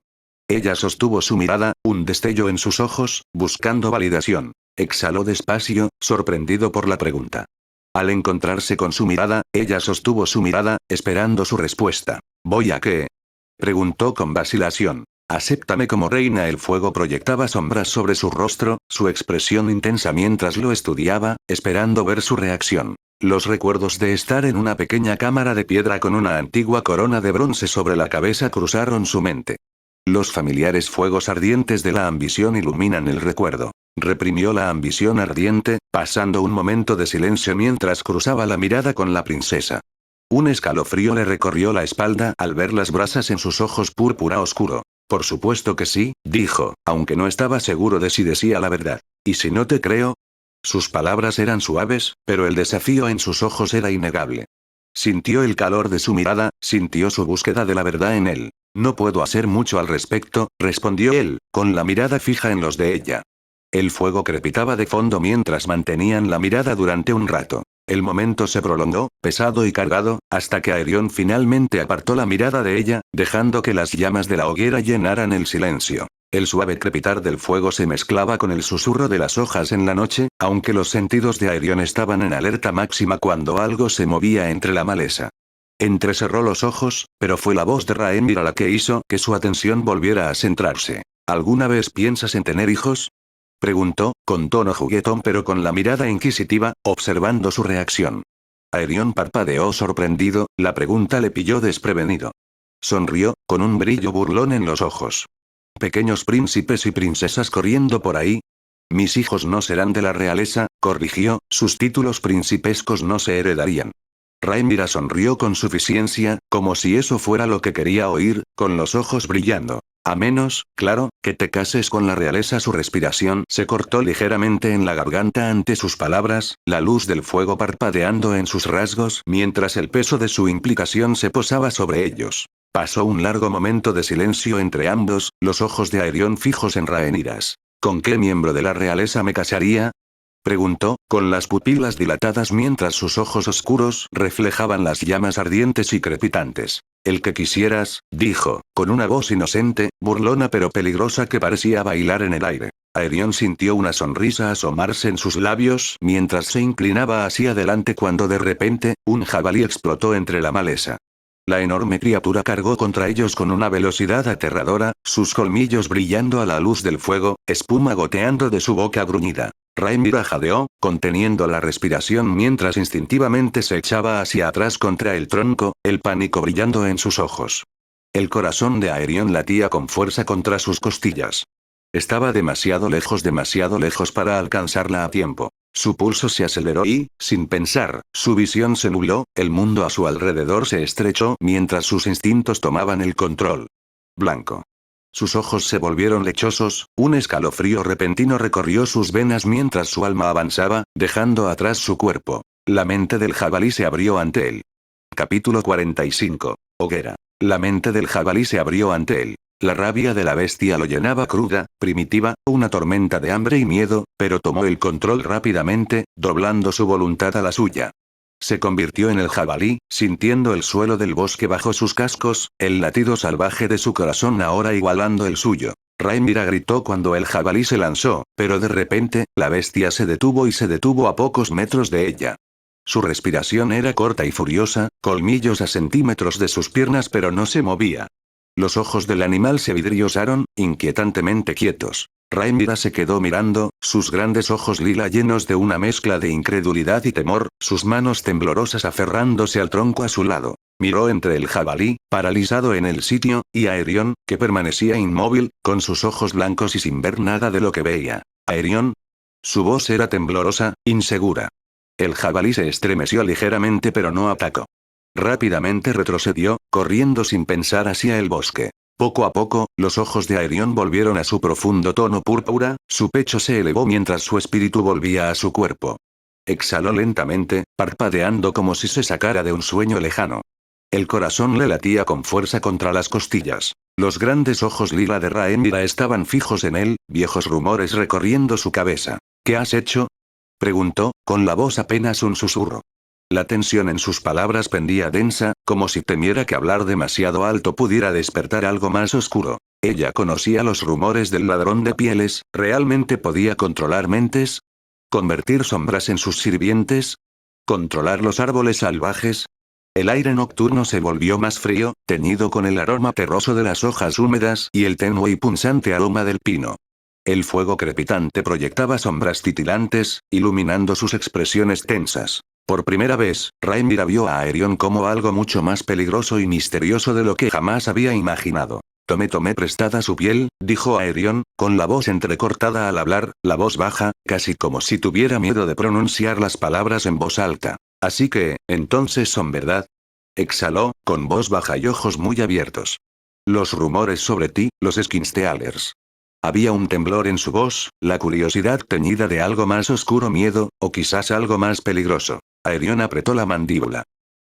Ella sostuvo su mirada, un destello en sus ojos, buscando validación. Exhaló despacio, sorprendido por la pregunta. Al encontrarse con su mirada, ella sostuvo su mirada, esperando su respuesta. ¿Voy a qué?, preguntó con vacilación. Acéptame como reina. El fuego proyectaba sombras sobre su rostro, su expresión intensa mientras lo estudiaba, esperando ver su reacción. Los recuerdos de estar en una pequeña cámara de piedra con una antigua corona de bronce sobre la cabeza cruzaron su mente. Los familiares fuegos ardientes de la ambición iluminan el recuerdo. Reprimió la ambición ardiente, pasando un momento de silencio mientras cruzaba la mirada con la princesa. Un escalofrío le recorrió la espalda al ver las brasas en sus ojos púrpura oscuro. Por supuesto que sí, dijo, aunque no estaba seguro de si decía la verdad. ¿Y si no te creo? Sus palabras eran suaves, pero el desafío en sus ojos era innegable. Sintió el calor de su mirada, sintió su búsqueda de la verdad en él. No puedo hacer mucho al respecto, respondió él, con la mirada fija en los de ella. El fuego crepitaba de fondo mientras mantenían la mirada durante un rato. El momento se prolongó, pesado y cargado, hasta que Aerion finalmente apartó la mirada de ella, dejando que las llamas de la hoguera llenaran el silencio. El suave crepitar del fuego se mezclaba con el susurro de las hojas en la noche, aunque los sentidos de Aerion estaban en alerta máxima cuando algo se movía entre la maleza. Entrecerró los ojos, pero fue la voz de Rhaenyra la que hizo que su atención volviera a centrarse. ¿Alguna vez piensas en tener hijos?, preguntó, con tono juguetón pero con la mirada inquisitiva, observando su reacción. Aerion parpadeó sorprendido, la pregunta le pilló desprevenido. Sonrió, con un brillo burlón en los ojos. ¿Pequeños príncipes y princesas corriendo por ahí? Mis hijos no serán de la realeza, corrigió, sus títulos principescos no se heredarían. Rhaenyra sonrió con suficiencia, como si eso fuera lo que quería oír, con los ojos brillando. A menos, claro, que te cases con la realeza. Su respiración se cortó ligeramente en la garganta ante sus palabras, la luz del fuego parpadeando en sus rasgos mientras el peso de su implicación se posaba sobre ellos. Pasó un largo momento de silencio entre ambos, los ojos de Aerion fijos en Rhaenyra. ¿Con qué miembro de la realeza me casaría?, preguntó, con las pupilas dilatadas mientras sus ojos oscuros reflejaban las llamas ardientes y crepitantes. El que quisieras, dijo, con una voz inocente, burlona pero peligrosa que parecía bailar en el aire. Aerion sintió una sonrisa asomarse en sus labios mientras se inclinaba hacia adelante cuando de repente, un jabalí explotó entre la maleza. La enorme criatura cargó contra ellos con una velocidad aterradora, sus colmillos brillando a la luz del fuego, espuma goteando de su boca gruñida. Rhaenyra jadeó, conteniendo la respiración mientras instintivamente se echaba hacia atrás contra el tronco, el pánico brillando en sus ojos. El corazón de Aerion latía con fuerza contra sus costillas. Estaba demasiado lejos para alcanzarla a tiempo. Su pulso se aceleró y, sin pensar, su visión se nubló, el mundo a su alrededor se estrechó mientras sus instintos tomaban el control. Blanco. Sus ojos se volvieron lechosos, un escalofrío repentino recorrió sus venas mientras su alma avanzaba, dejando atrás su cuerpo. La mente del jabalí se abrió ante él. Capítulo 45. Hoguera. La mente del jabalí se abrió ante él. La rabia de la bestia lo llenaba cruda, primitiva, una tormenta de hambre y miedo, pero tomó el control rápidamente, doblando su voluntad a la suya. Se convirtió en el jabalí, sintiendo el suelo del bosque bajo sus cascos, el latido salvaje de su corazón ahora igualando el suyo. Rhaenyra gritó cuando el jabalí se lanzó, pero de repente, la bestia se detuvo a pocos metros de ella. Su respiración era corta y furiosa, colmillos a centímetros de sus piernas pero no se movía. Los ojos del animal se vidriosaron, inquietantemente quietos. Rhaenyra se quedó mirando, sus grandes ojos lila llenos de una mezcla de incredulidad y temor, sus manos temblorosas aferrándose al tronco a su lado. Miró entre el jabalí, paralizado en el sitio, y a Aerion, que permanecía inmóvil, con sus ojos blancos y sin ver nada de lo que veía. ¿Aerion? Su voz era temblorosa, insegura. El jabalí se estremeció ligeramente pero no atacó. Rápidamente retrocedió, corriendo sin pensar hacia el bosque. Poco a poco, los ojos de Aerion volvieron a su profundo tono púrpura, su pecho se elevó mientras su espíritu volvía a su cuerpo. Exhaló lentamente, parpadeando como si se sacara de un sueño lejano. El corazón le latía con fuerza contra las costillas. Los grandes ojos lila de Rhaenyra estaban fijos en él, viejos rumores recorriendo su cabeza. ¿Qué has hecho?, preguntó, con la voz apenas un susurro. La tensión en sus palabras pendía densa, como si temiera que hablar demasiado alto pudiera despertar algo más oscuro. Ella conocía los rumores del ladrón de pieles, ¿realmente podía controlar mentes? ¿Convertir sombras en sus sirvientes? ¿Controlar los árboles salvajes? El aire nocturno se volvió más frío, teñido con el aroma terroso de las hojas húmedas y el tenue y punzante aroma del pino. El fuego crepitante proyectaba sombras titilantes, iluminando sus expresiones tensas. Por primera vez, Rhaenyra vio a Aerion como algo mucho más peligroso y misterioso de lo que jamás había imaginado. Tomé prestada su piel, dijo Aerion, con la voz entrecortada al hablar, la voz baja, casi como si tuviera miedo de pronunciar las palabras en voz alta. Así que, entonces son verdad. Exhaló, con voz baja y ojos muy abiertos. Los rumores sobre ti, los Skinstealers. Había un temblor en su voz, la curiosidad teñida de algo más oscuro, miedo, o quizás algo más peligroso. Aerion apretó la mandíbula.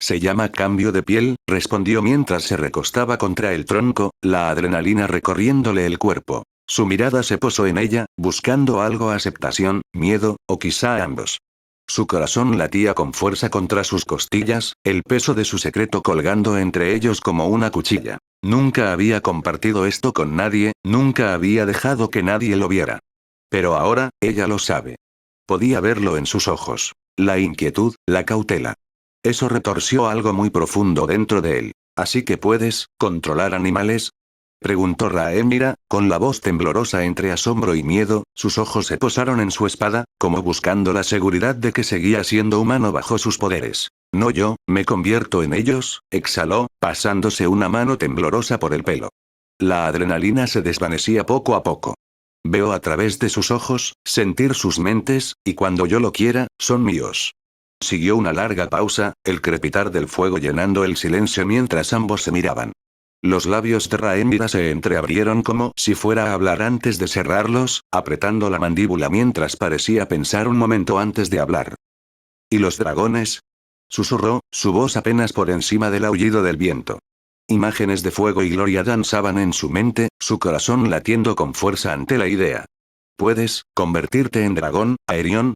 Se llama cambio de piel, respondió mientras se recostaba contra el tronco, la adrenalina recorriéndole el cuerpo. Su mirada se posó en ella, buscando algo: aceptación, miedo, o quizá ambos. Su corazón latía con fuerza contra sus costillas, el peso de su secreto colgando entre ellos como una cuchilla. Nunca había compartido esto con nadie, nunca había dejado que nadie lo viera. Pero ahora, ella lo sabe. Podía verlo en sus ojos. La inquietud, la cautela. Eso retorció algo muy profundo dentro de él. ¿Así que puedes controlar animales?, preguntó Rhaenyra, con la voz temblorosa entre asombro y miedo. Sus ojos se posaron en su espada, como buscando la seguridad de que seguía siendo humano bajo sus poderes. No, yo me convierto en ellos, exhaló, pasándose una mano temblorosa por el pelo. La adrenalina se desvanecía poco a poco. Veo a través de sus ojos, sentir sus mentes, y cuando yo lo quiera, son míos. Siguió una larga pausa, el crepitar del fuego llenando el silencio mientras ambos se miraban. Los labios de Rhaenyra se entreabrieron como si fuera a hablar antes de cerrarlos, apretando la mandíbula mientras parecía pensar un momento antes de hablar. ¿Y los dragones?, susurró, su voz apenas por encima del aullido del viento. Imágenes de fuego y gloria danzaban en su mente, su corazón latiendo con fuerza ante la idea. ¿Puedes convertirte en dragón, Aerion?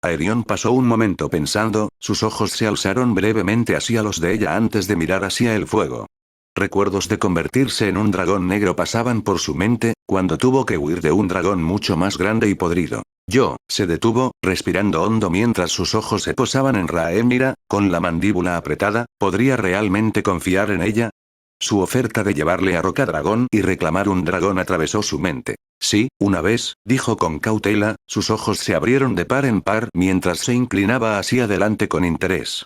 Aerion pasó un momento pensando, sus ojos se alzaron brevemente hacia los de ella antes de mirar hacia el fuego. Recuerdos de convertirse en un dragón negro pasaban por su mente, cuando tuvo que huir de un dragón mucho más grande y podrido. Se detuvo, respirando hondo mientras sus ojos se posaban en Rhaenyra, con la mandíbula apretada. ¿Podría realmente confiar en ella? Su oferta de llevarle a Rocadragón y reclamar un dragón atravesó su mente. Sí, una vez, dijo con cautela, sus ojos se abrieron de par en par mientras se inclinaba hacia adelante con interés.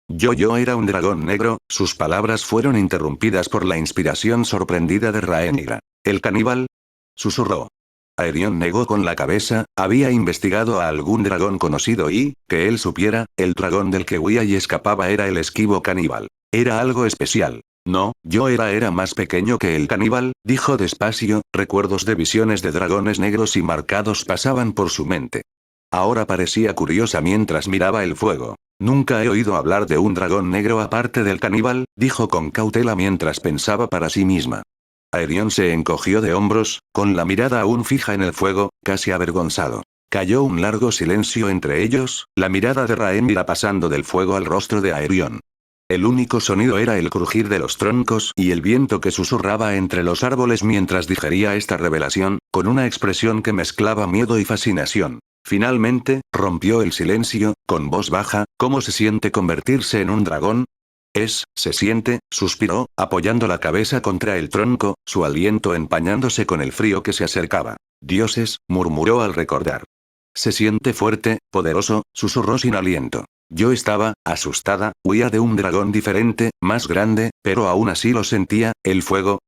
Yo era un dragón negro. Sus palabras fueron interrumpidas por la inspiración sorprendida de Rhaenyra. ¿El caníbal?, susurró. Aerion negó con la cabeza. Había investigado a algún dragón conocido y, que él supiera, el dragón del que huía y escapaba era el esquivo caníbal. Era algo especial. No, yo era más pequeño que el caníbal, dijo despacio. Recuerdos de visiones de dragones negros y marcados pasaban por su mente. Ahora parecía curiosa mientras miraba el fuego. Nunca he oído hablar de un dragón negro aparte del caníbal, dijo con cautela mientras pensaba para sí misma. Aerion se encogió de hombros, con la mirada aún fija en el fuego, casi avergonzado. Cayó un largo silencio entre ellos, la mirada de Rhaenyra pasando del fuego al rostro de Aerion. El único sonido era el crujir de los troncos y el viento que susurraba entre los árboles mientras digería esta revelación, con una expresión que mezclaba miedo y fascinación. Finalmente, rompió el silencio, con voz baja: ¿cómo se siente convertirse en un dragón? Se siente, suspiró, apoyando la cabeza contra el tronco, su aliento empañándose con el frío que se acercaba. Dioses, murmuró al recordar. Se siente fuerte, poderoso, susurró sin aliento. Yo estaba, asustada, huía de un dragón diferente, más grande, pero aún así lo sentía, el fuego,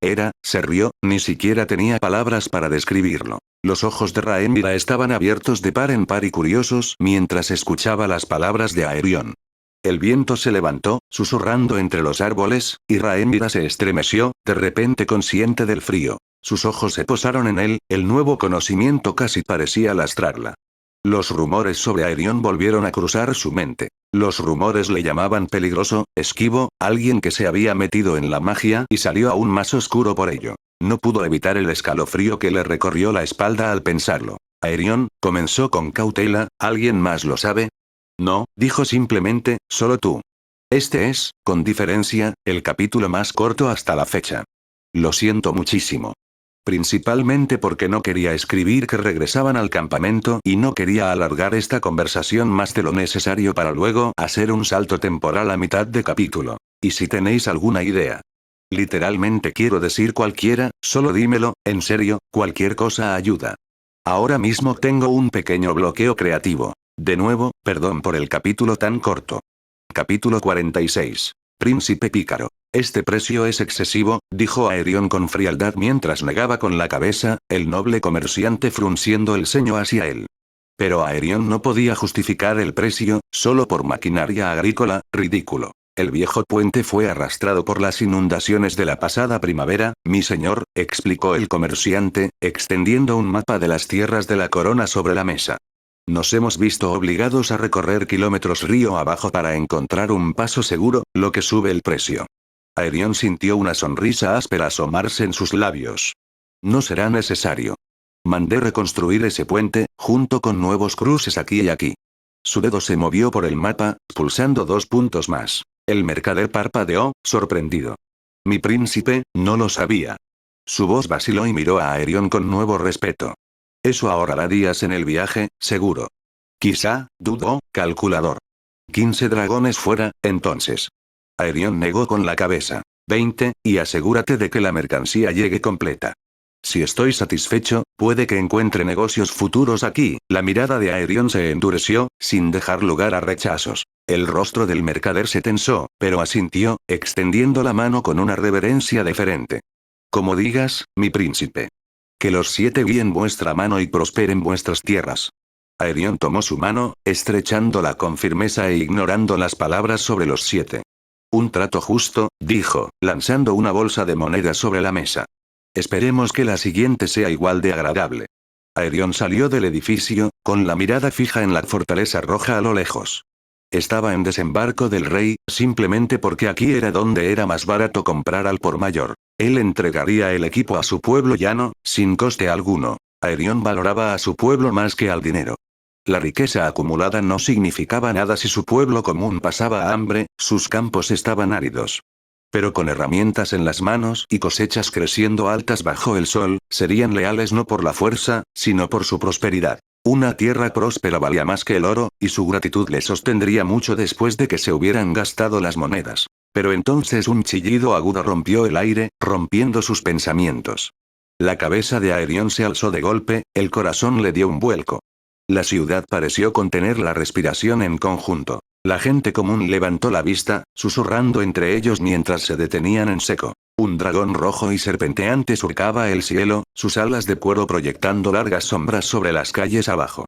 se rió, ni siquiera tenía palabras para describirlo. Los ojos de Rhaenyra estaban abiertos de par en par y curiosos mientras escuchaba las palabras de Aerion. El viento se levantó, susurrando entre los árboles, y Rhaenyra se estremeció, de repente consciente del frío. Sus ojos se posaron en él, el nuevo conocimiento casi parecía lastrarla. Los rumores sobre Aerion volvieron a cruzar su mente. Los rumores le llamaban peligroso, esquivo, alguien que se había metido en la magia y salió aún más oscuro por ello. No pudo evitar el escalofrío que le recorrió la espalda al pensarlo. Aerion, comenzó con cautela, ¿alguien más lo sabe? No, dijo simplemente, solo tú. Este es, con diferencia, el capítulo más corto hasta la fecha. Lo siento muchísimo. Principalmente porque no quería escribir que regresaban al campamento y no quería alargar esta conversación más de lo necesario para luego hacer un salto temporal a mitad de capítulo. Y si tenéis alguna idea. Literalmente quiero decir cualquiera, solo dímelo, en serio, cualquier cosa ayuda. Ahora mismo tengo un pequeño bloqueo creativo. De nuevo, perdón por el capítulo tan corto. Capítulo 46. Príncipe Pícaro. Este precio es excesivo, dijo Aerion con frialdad mientras negaba con la cabeza, el noble comerciante frunciendo el ceño hacia él. Pero Aerion no podía justificar el precio, solo por maquinaria agrícola, ridículo. El viejo puente fue arrastrado por las inundaciones de la pasada primavera, mi señor, explicó el comerciante, extendiendo un mapa de las tierras de la corona sobre la mesa. Nos hemos visto obligados a recorrer kilómetros río abajo para encontrar un paso seguro, lo que sube el precio. Aerion sintió una sonrisa áspera asomarse en sus labios. No será necesario. Mandé reconstruir ese puente, junto con nuevos cruces aquí y aquí. Su dedo se movió por el mapa, pulsando 2 puntos más. El mercader parpadeó, sorprendido. Mi príncipe, no lo sabía. Su voz vaciló y miró a Aerion con nuevo respeto. Eso ahorrará días en el viaje, seguro. Quizá, dudó, calculador. 15 dragones fuera, entonces. Aerion negó con la cabeza. 20, y asegúrate de que la mercancía llegue completa. Si estoy satisfecho, puede que encuentre negocios futuros aquí. La mirada de Aerion se endureció, sin dejar lugar a rechazos. El rostro del mercader se tensó, pero asintió, extendiendo la mano con una reverencia deferente. Como digas, mi príncipe. Que los 7 guíen vuestra mano y prosperen vuestras tierras. Aerion tomó su mano, estrechándola con firmeza e ignorando las palabras sobre los 7. Un trato justo, dijo, lanzando una bolsa de monedas sobre la mesa. Esperemos que la siguiente sea igual de agradable. Aerion salió del edificio, con la mirada fija en la fortaleza roja a lo lejos. Estaba en desembarco del rey, simplemente porque aquí era donde era más barato comprar al por mayor. Él entregaría el equipo a su pueblo llano, sin coste alguno. Aerion valoraba a su pueblo más que al dinero. La riqueza acumulada no significaba nada si su pueblo común pasaba hambre, sus campos estaban áridos. Pero con herramientas en las manos y cosechas creciendo altas bajo el sol, serían leales no por la fuerza, sino por su prosperidad. Una tierra próspera valía más que el oro, y su gratitud le sostendría mucho después de que se hubieran gastado las monedas. Pero entonces un chillido agudo rompió el aire, rompiendo sus pensamientos. La cabeza de Aerion se alzó de golpe, el corazón le dio un vuelco. La ciudad pareció contener la respiración en conjunto. La gente común levantó la vista, susurrando entre ellos mientras se detenían en seco. Un dragón rojo y serpenteante surcaba el cielo, sus alas de cuero proyectando largas sombras sobre las calles abajo.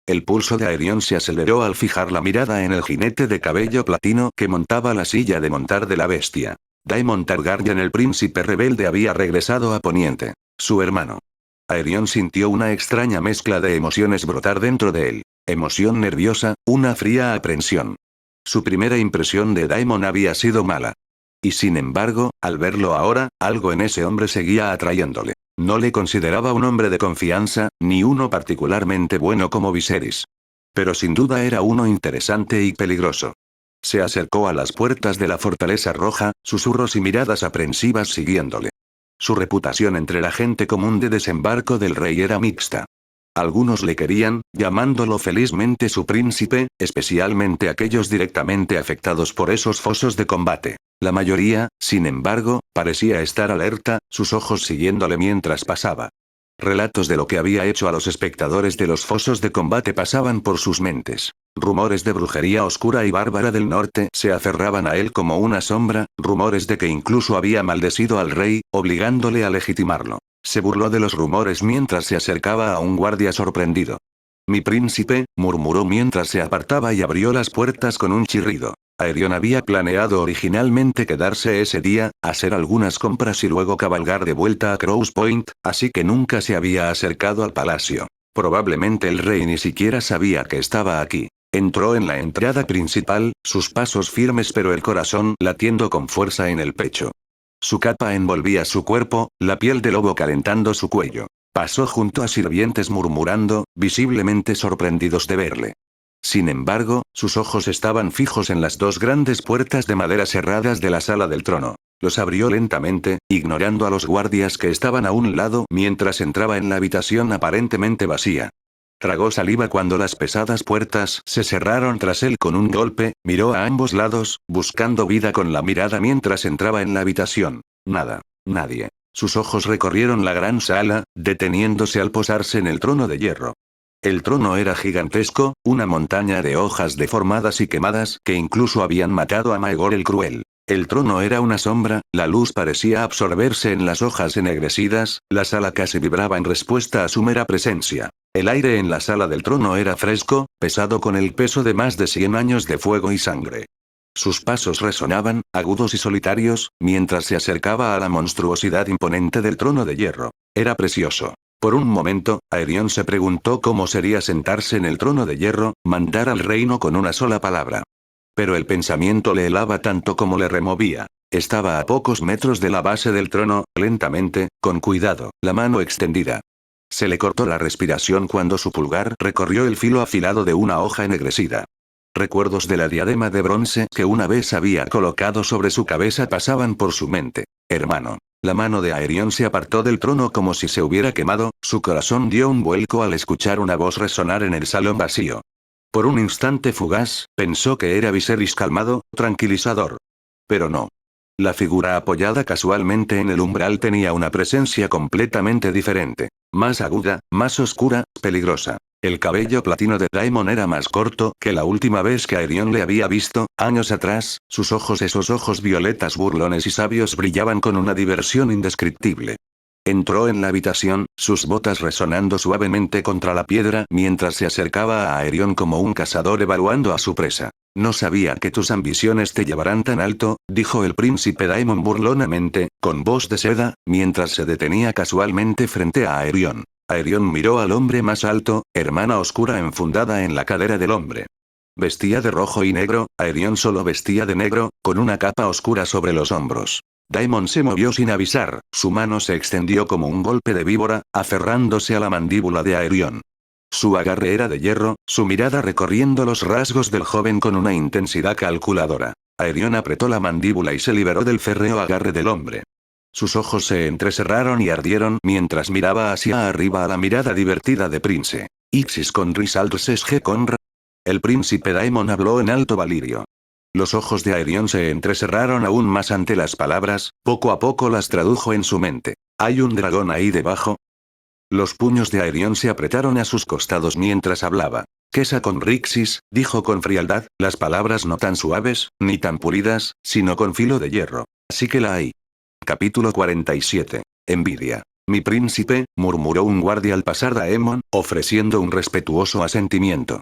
El pulso de Aerion se aceleró al fijar la mirada en el jinete de cabello platino que montaba la silla de montar de la bestia. Daemon Targaryen, el príncipe rebelde, había regresado a Poniente. Su hermano. Aerion sintió una extraña mezcla de emociones brotar dentro de él. Emoción nerviosa, una fría aprensión. Su primera impresión de Daemon había sido mala. y sin embargo, al verlo ahora, algo en ese hombre seguía atrayéndole. No le consideraba un hombre de confianza, ni uno particularmente bueno como Viserys. Pero sin duda era uno interesante y peligroso. Se acercó a las puertas de la fortaleza roja, susurros y miradas aprensivas siguiéndole. Su reputación entre la gente común de desembarco del rey era mixta. Algunos le querían, llamándolo felizmente su príncipe, especialmente aquellos directamente afectados por esos fosos de combate. La mayoría, sin embargo, parecía estar alerta, sus ojos siguiéndole mientras pasaba. Relatos de lo que había hecho a los espectadores de los fosos de combate pasaban por sus mentes. Rumores de brujería oscura y bárbara del norte se aferraban a él como una sombra, rumores de que incluso había maldecido al rey, obligándole a legitimarlo. Se burló de los rumores mientras se acercaba a un guardia sorprendido. «Mi príncipe», murmuró mientras se apartaba y abrió las puertas con un chirrido. Aerion había planeado originalmente quedarse ese día, hacer algunas compras y luego cabalgar de vuelta a Crows Point, así que nunca se había acercado al palacio. Probablemente el rey ni siquiera sabía que estaba aquí. Entró en la entrada principal, sus pasos firmes pero el corazón latiendo con fuerza en el pecho. Su capa envolvía su cuerpo, la piel de lobo calentando su cuello. Pasó junto a sirvientes murmurando, visiblemente sorprendidos de verle. Sin embargo, sus ojos estaban fijos en las dos grandes puertas de madera cerradas de la sala del trono. Los abrió lentamente, ignorando a los guardias que estaban a un lado mientras entraba en la habitación aparentemente vacía. Tragó saliva cuando las pesadas puertas se cerraron tras él con un golpe, miró a ambos lados, buscando vida con la mirada mientras entraba en la habitación. Nada. Nadie. Sus ojos recorrieron la gran sala, deteniéndose al posarse en el trono de hierro. El trono era gigantesco, una montaña de hojas deformadas y quemadas que incluso habían matado a Maegor el Cruel. El trono era una sombra, la luz parecía absorberse en las hojas ennegrecidas, la sala casi vibraba en respuesta a su mera presencia. El aire en la sala del trono era fresco, pesado con el peso de más de 100 años de fuego y sangre. Sus pasos resonaban, agudos y solitarios, mientras se acercaba a la monstruosidad imponente del trono de hierro. Era precioso. Por un momento, Aerion se preguntó cómo sería sentarse en el trono de hierro, mandar al reino con una sola palabra. Pero el pensamiento le helaba tanto como le removía. Estaba a pocos metros de la base del trono, lentamente, con cuidado, la mano extendida. Se le cortó la respiración cuando su pulgar recorrió el filo afilado de una hoja ennegrecida. Recuerdos de la diadema de bronce que una vez había colocado sobre su cabeza pasaban por su mente. Hermano. La mano de Aerion se apartó del trono como si se hubiera quemado, su corazón dio un vuelco al escuchar una voz resonar en el salón vacío. Por un instante fugaz, pensó que era Viserys calmado, tranquilizador. Pero no. La figura apoyada casualmente en el umbral tenía una presencia completamente diferente. Más aguda, más oscura, peligrosa. El cabello platino de Daemon era más corto que la última vez que Aerion le había visto, años atrás, esos ojos violetas burlones y sabios brillaban con una diversión indescriptible. Entró en la habitación, sus botas resonando suavemente contra la piedra mientras se acercaba a Aerion como un cazador evaluando a su presa. No sabía que tus ambiciones te llevarán tan alto, dijo el príncipe Daemon burlonamente, con voz de seda, mientras se detenía casualmente frente a Aerion. Aerion miró al hombre más alto, hermana oscura enfundada en la cadera del hombre. Vestía de rojo y negro, Aerion solo vestía de negro, con una capa oscura sobre los hombros. Daemon se movió sin avisar, su mano se extendió como un golpe de víbora, aferrándose a la mandíbula de Aerion. Su agarre era de hierro, su mirada recorriendo los rasgos del joven con una intensidad calculadora. Aerion apretó la mandíbula y se liberó del férreo agarre del hombre. Sus ojos se entrecerraron y ardieron mientras miraba hacia arriba a la mirada divertida de Prince. Ixis con Risaldrsesge conra. El príncipe Daemon habló en alto valirio. Los ojos de Aerion se entrecerraron aún más ante las palabras, poco a poco las tradujo en su mente. ¿Hay un dragón ahí debajo? Los puños de Aerion se apretaron a sus costados mientras hablaba. Kesa con Rixis, dijo con frialdad, las palabras no tan suaves, ni tan pulidas, sino con filo de hierro. Así que la hay. Capítulo 47. Envidia. Mi príncipe, murmuró un guardia al pasar Daemon, ofreciendo un respetuoso asentimiento.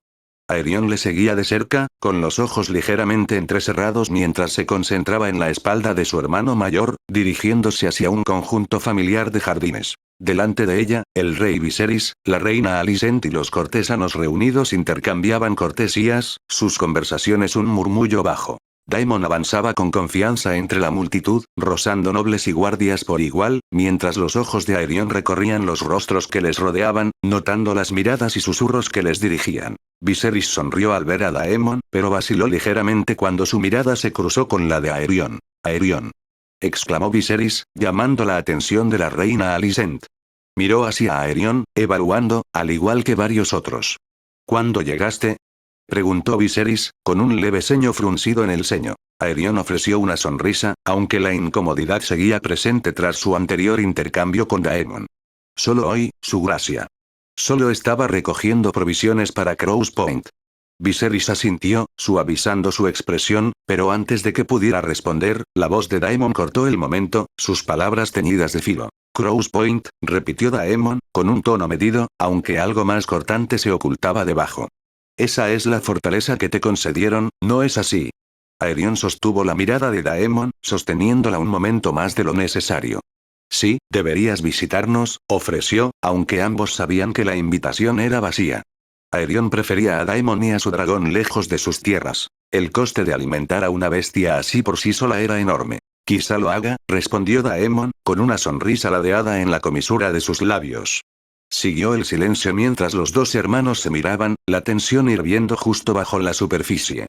Aerion le seguía de cerca, con los ojos ligeramente entrecerrados mientras se concentraba en la espalda de su hermano mayor, dirigiéndose hacia un conjunto familiar de jardines. Delante de ella, el rey Viserys, la reina Alicent y los cortesanos reunidos intercambiaban cortesías, sus conversaciones un murmullo bajo. Daemon avanzaba con confianza entre la multitud, rozando nobles y guardias por igual, mientras los ojos de Aerion recorrían los rostros que les rodeaban, notando las miradas y susurros que les dirigían. Viserys sonrió al ver a Daemon, pero vaciló ligeramente cuando su mirada se cruzó con la de Aerion. «Aerion», exclamó Viserys, llamando la atención de la reina Alicent. Miró hacia Aerion, evaluando, al igual que varios otros. «¿Cuándo llegaste?», preguntó Viserys, con un leve ceño fruncido en el ceño. Aerion ofreció una sonrisa, aunque la incomodidad seguía presente tras su anterior intercambio con Daemon. «Solo hoy, su gracia». Solo estaba recogiendo provisiones para Crows Point. Viserys asintió, suavizando su expresión, pero antes de que pudiera responder, la voz de Daemon cortó el momento, sus palabras teñidas de filo. «Crows Point», repitió Daemon, con un tono medido, aunque algo más cortante se ocultaba debajo. «Esa es la fortaleza que te concedieron, ¿no es así?». Aerion sostuvo la mirada de Daemon, sosteniéndola un momento más de lo necesario. «Sí, deberías visitarnos», ofreció, aunque ambos sabían que la invitación era vacía. Aerion prefería a Daemon y a su dragón lejos de sus tierras. El coste de alimentar a una bestia así por sí sola era enorme. «Quizá lo haga», respondió Daemon, con una sonrisa ladeada en la comisura de sus labios. Siguió el silencio mientras los dos hermanos se miraban, la tensión hirviendo justo bajo la superficie.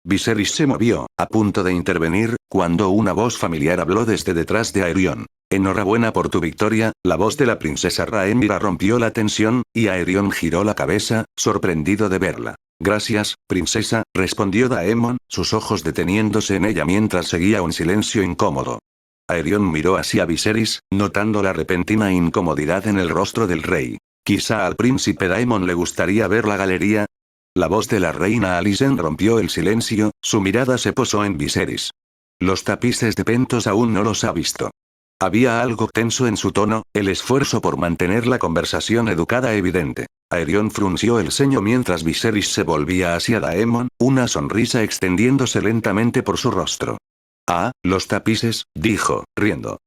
Viserys se movió, a punto de intervenir, cuando una voz familiar habló desde detrás de Aerion. «Enhorabuena por tu victoria», la voz de la princesa Rhaenyra rompió la tensión, y Aerion giró la cabeza, sorprendido de verla. «Gracias, princesa», respondió Daemon, sus ojos deteniéndose en ella mientras seguía un silencio incómodo. Aerion miró hacia Viserys, notando la repentina incomodidad en el rostro del rey. Quizá al príncipe Daemon le gustaría ver la galería. La voz de la reina Alicent rompió el silencio, su mirada se posó en Viserys. «Los tapices de Pentos aún no los ha visto». Había algo tenso en su tono, el esfuerzo por mantener la conversación educada evidente. Aerion frunció el ceño mientras Viserys se volvía hacia Daemon, una sonrisa extendiéndose lentamente por su rostro. «Ah, los tapices», dijo, riendo.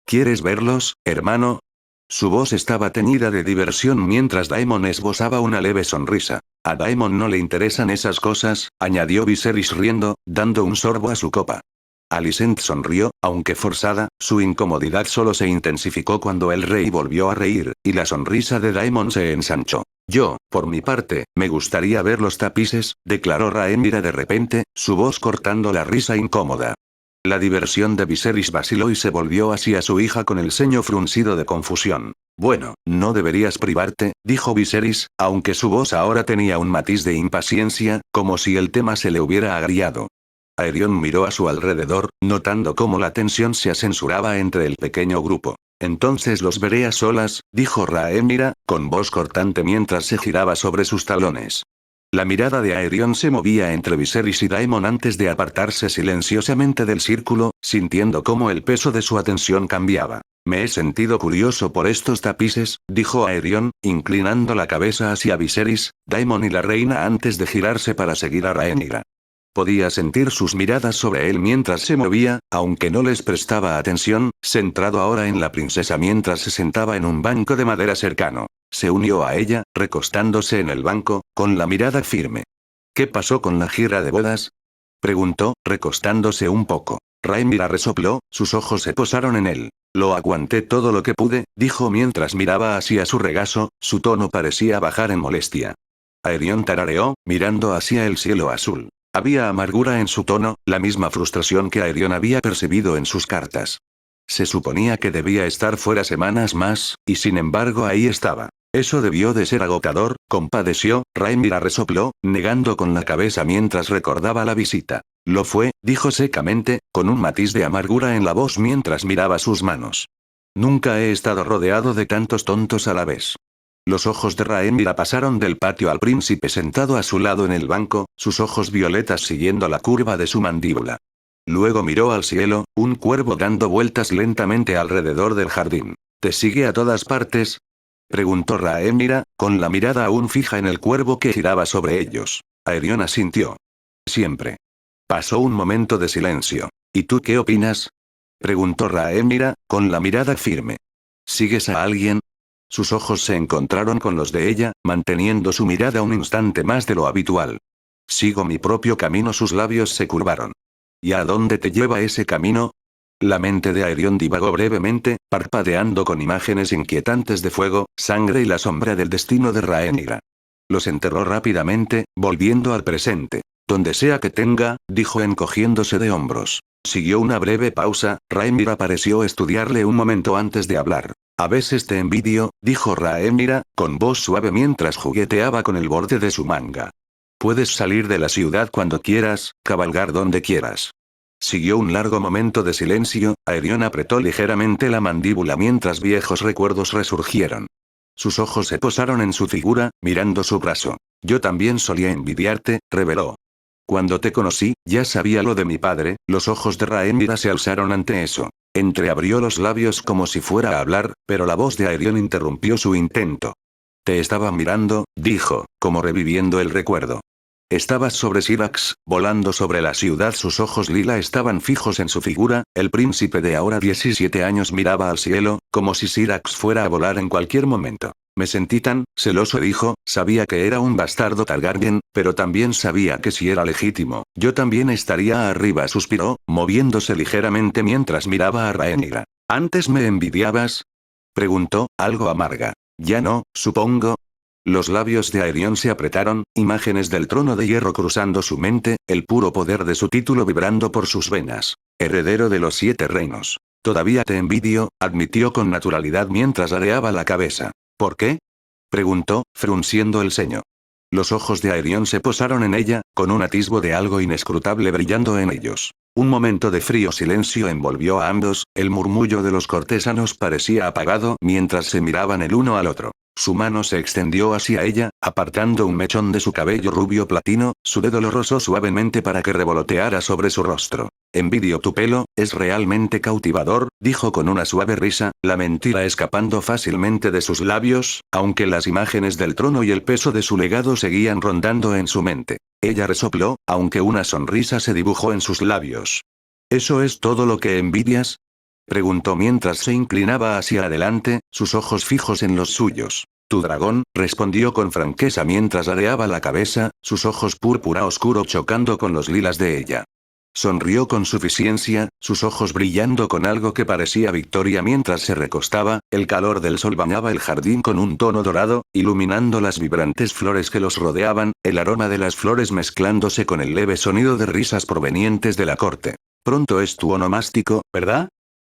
«¿Quieres verlos, hermano?». Su voz estaba teñida de diversión mientras Daemon esbozaba una leve sonrisa. «A Daemon no le interesan esas cosas», añadió Viserys riendo, dando un sorbo a su copa. Alicent sonrió, aunque forzada, su incomodidad solo se intensificó cuando el rey volvió a reír, y la sonrisa de Daemon se ensanchó. «Yo, por mi parte, me gustaría ver los tapices», declaró Rhaenyra de repente, su voz cortando la risa incómoda. La diversión de Viserys vaciló y se volvió hacia su hija con el ceño fruncido de confusión. «Bueno, no deberías privarte», dijo Viserys, aunque su voz ahora tenía un matiz de impaciencia, como si el tema se le hubiera agriado. Aerion miró a su alrededor, notando cómo la tensión se acensuraba entre el pequeño grupo. «Entonces los veré a solas», dijo Rhaenyra, con voz cortante mientras se giraba sobre sus talones. La mirada de Aerion se movía entre Viserys y Daemon antes de apartarse silenciosamente del círculo, sintiendo cómo el peso de su atención cambiaba. «Me he sentido curioso por estos tapices», dijo Aerion, inclinando la cabeza hacia Viserys, Daemon y la reina antes de girarse para seguir a Rhaenyra. Podía sentir sus miradas sobre él mientras se movía, aunque no les prestaba atención, centrado ahora en la princesa mientras se sentaba en un banco de madera cercano. Se unió a ella, recostándose en el banco, con la mirada firme. «¿Qué pasó con la gira de bodas?», preguntó, recostándose un poco. Rhaenyra resopló, sus ojos se posaron en él. «Lo aguanté todo lo que pude», dijo mientras miraba hacia su regazo, su tono parecía bajar en molestia. Aerion tarareó, mirando hacia el cielo azul. Había amargura en su tono, la misma frustración que Aerion había percibido en sus cartas. Se suponía que debía estar fuera semanas más, y sin embargo ahí estaba. «Eso debió de ser agotador», compadeció, Rhaenyra resopló, negando con la cabeza mientras recordaba la visita. «Lo fue», dijo secamente, con un matiz de amargura en la voz mientras miraba sus manos. «Nunca he estado rodeado de tantos tontos a la vez». Los ojos de Rhaenyra pasaron del patio al príncipe sentado a su lado en el banco, sus ojos violetas siguiendo la curva de su mandíbula. Luego miró al cielo, un cuervo dando vueltas lentamente alrededor del jardín. «¿Te sigue a todas partes?», preguntó Rhaenyra, con la mirada aún fija en el cuervo que giraba sobre ellos. Aerion asintió. «Siempre». Pasó un momento de silencio. «¿Y tú qué opinas?», preguntó Rhaenyra, con la mirada firme. «¿Sigues a alguien?». Sus ojos se encontraron con los de ella, manteniendo su mirada un instante más de lo habitual. «Sigo mi propio camino», sus labios se curvaron. ¿Y a dónde te lleva ese camino? La mente de Aerion divagó brevemente, parpadeando con imágenes inquietantes de fuego, sangre y la sombra del destino de Rhaenyra. Los enterró rápidamente, volviendo al presente. Donde sea que tenga, dijo encogiéndose de hombros. Siguió una breve pausa, Rhaenyra pareció estudiarle un momento antes de hablar. A veces te envidio, dijo Rhaenyra, con voz suave mientras jugueteaba con el borde de su manga. Puedes salir de la ciudad cuando quieras, cabalgar donde quieras. Siguió un largo momento de silencio, Aerion apretó ligeramente la mandíbula mientras viejos recuerdos resurgieron. Sus ojos se posaron en su figura, mirando su brazo. Yo también solía envidiarte, reveló. Cuando te conocí, ya sabía lo de mi padre, los ojos de Rhaenyra se alzaron ante eso. Entreabrió los labios como si fuera a hablar, pero la voz de Aerion interrumpió su intento. Te estaba mirando, dijo, como reviviendo el recuerdo. Estabas sobre Syrax, volando sobre la ciudad. Sus ojos lila estaban fijos en su figura, el príncipe de ahora 17 años miraba al cielo, como si Syrax fuera a volar en cualquier momento. Me sentí tan celoso, dijo, sabía que era un bastardo Targaryen, pero también sabía que si era legítimo, yo también estaría arriba, suspiró, moviéndose ligeramente mientras miraba a Rhaenyra. ¿Antes me envidiabas? Preguntó, algo amarga. Ya no, supongo. Los labios de Aerion se apretaron, imágenes del trono de hierro cruzando su mente, el puro poder de su título vibrando por sus venas. Heredero de los 7 reinos. Todavía te envidio, admitió con naturalidad mientras areaba la cabeza. ¿Por qué? Preguntó, frunciendo el ceño. Los ojos de Aerion se posaron en ella, con un atisbo de algo inescrutable brillando en ellos. Un momento de frío silencio envolvió a ambos, el murmullo de los cortesanos parecía apagado mientras se miraban el uno al otro. Su mano se extendió hacia ella, apartando un mechón de su cabello rubio platino, su dedo lo rozó suavemente para que revoloteara sobre su rostro. Envidio tu pelo, es realmente cautivador, dijo con una suave risa, la mentira escapando fácilmente de sus labios, aunque las imágenes del trono y el peso de su legado seguían rondando en su mente. Ella resopló, aunque una sonrisa se dibujó en sus labios. ¿Eso es todo lo que envidias? Preguntó mientras se inclinaba hacia adelante, sus ojos fijos en los suyos. Tu dragón, respondió con franqueza mientras areaba la cabeza, sus ojos púrpura oscuro chocando con los lilas de ella. Sonrió con suficiencia, sus ojos brillando con algo que parecía victoria mientras se recostaba, el calor del sol bañaba el jardín con un tono dorado, iluminando las vibrantes flores que los rodeaban, el aroma de las flores mezclándose con el leve sonido de risas provenientes de la corte. Pronto es tu onomástico, ¿verdad?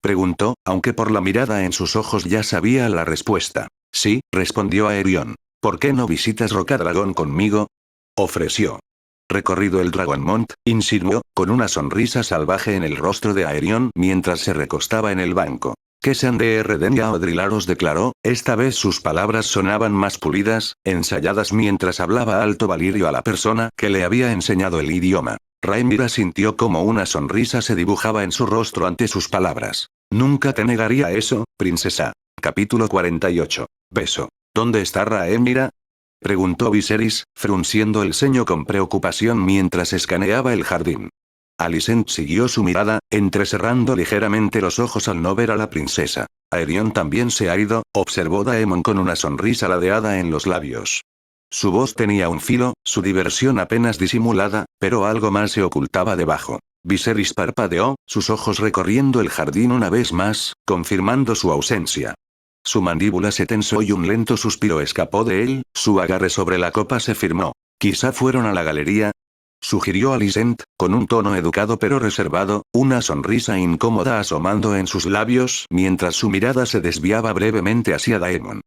Preguntó, aunque por la mirada en sus ojos ya sabía la respuesta. Sí, respondió Aerion. ¿Por qué no visitas Rocadragón conmigo? Ofreció. Recorrido el Dragonmont, insinuó, con una sonrisa salvaje en el rostro de Aerion mientras se recostaba en el banco. Que sean de Redenia o Drillaros, declaró, esta vez sus palabras sonaban más pulidas, ensayadas mientras hablaba alto Valirio a la persona que le había enseñado el idioma. Rhaenyra sintió como una sonrisa se dibujaba en su rostro ante sus palabras. Nunca te negaría eso, princesa. Capítulo 48. Beso. ¿Dónde está Rhaenyra? Preguntó Viserys, frunciendo el ceño con preocupación mientras escaneaba el jardín. Alicent siguió su mirada, entrecerrando ligeramente los ojos al no ver a la princesa. Aerion también se ha ido, observó Daemon con una sonrisa ladeada en los labios. Su voz tenía un filo, su diversión apenas disimulada, pero algo más se ocultaba debajo. Viserys parpadeó, sus ojos recorriendo el jardín una vez más, confirmando su ausencia. Su mandíbula se tensó y un lento suspiro escapó de él, su agarre sobre la copa se firmó. Quizá fueron a la galería, sugirió Alicent, con un tono educado pero reservado, una sonrisa incómoda asomando en sus labios mientras su mirada se desviaba brevemente hacia Daemon.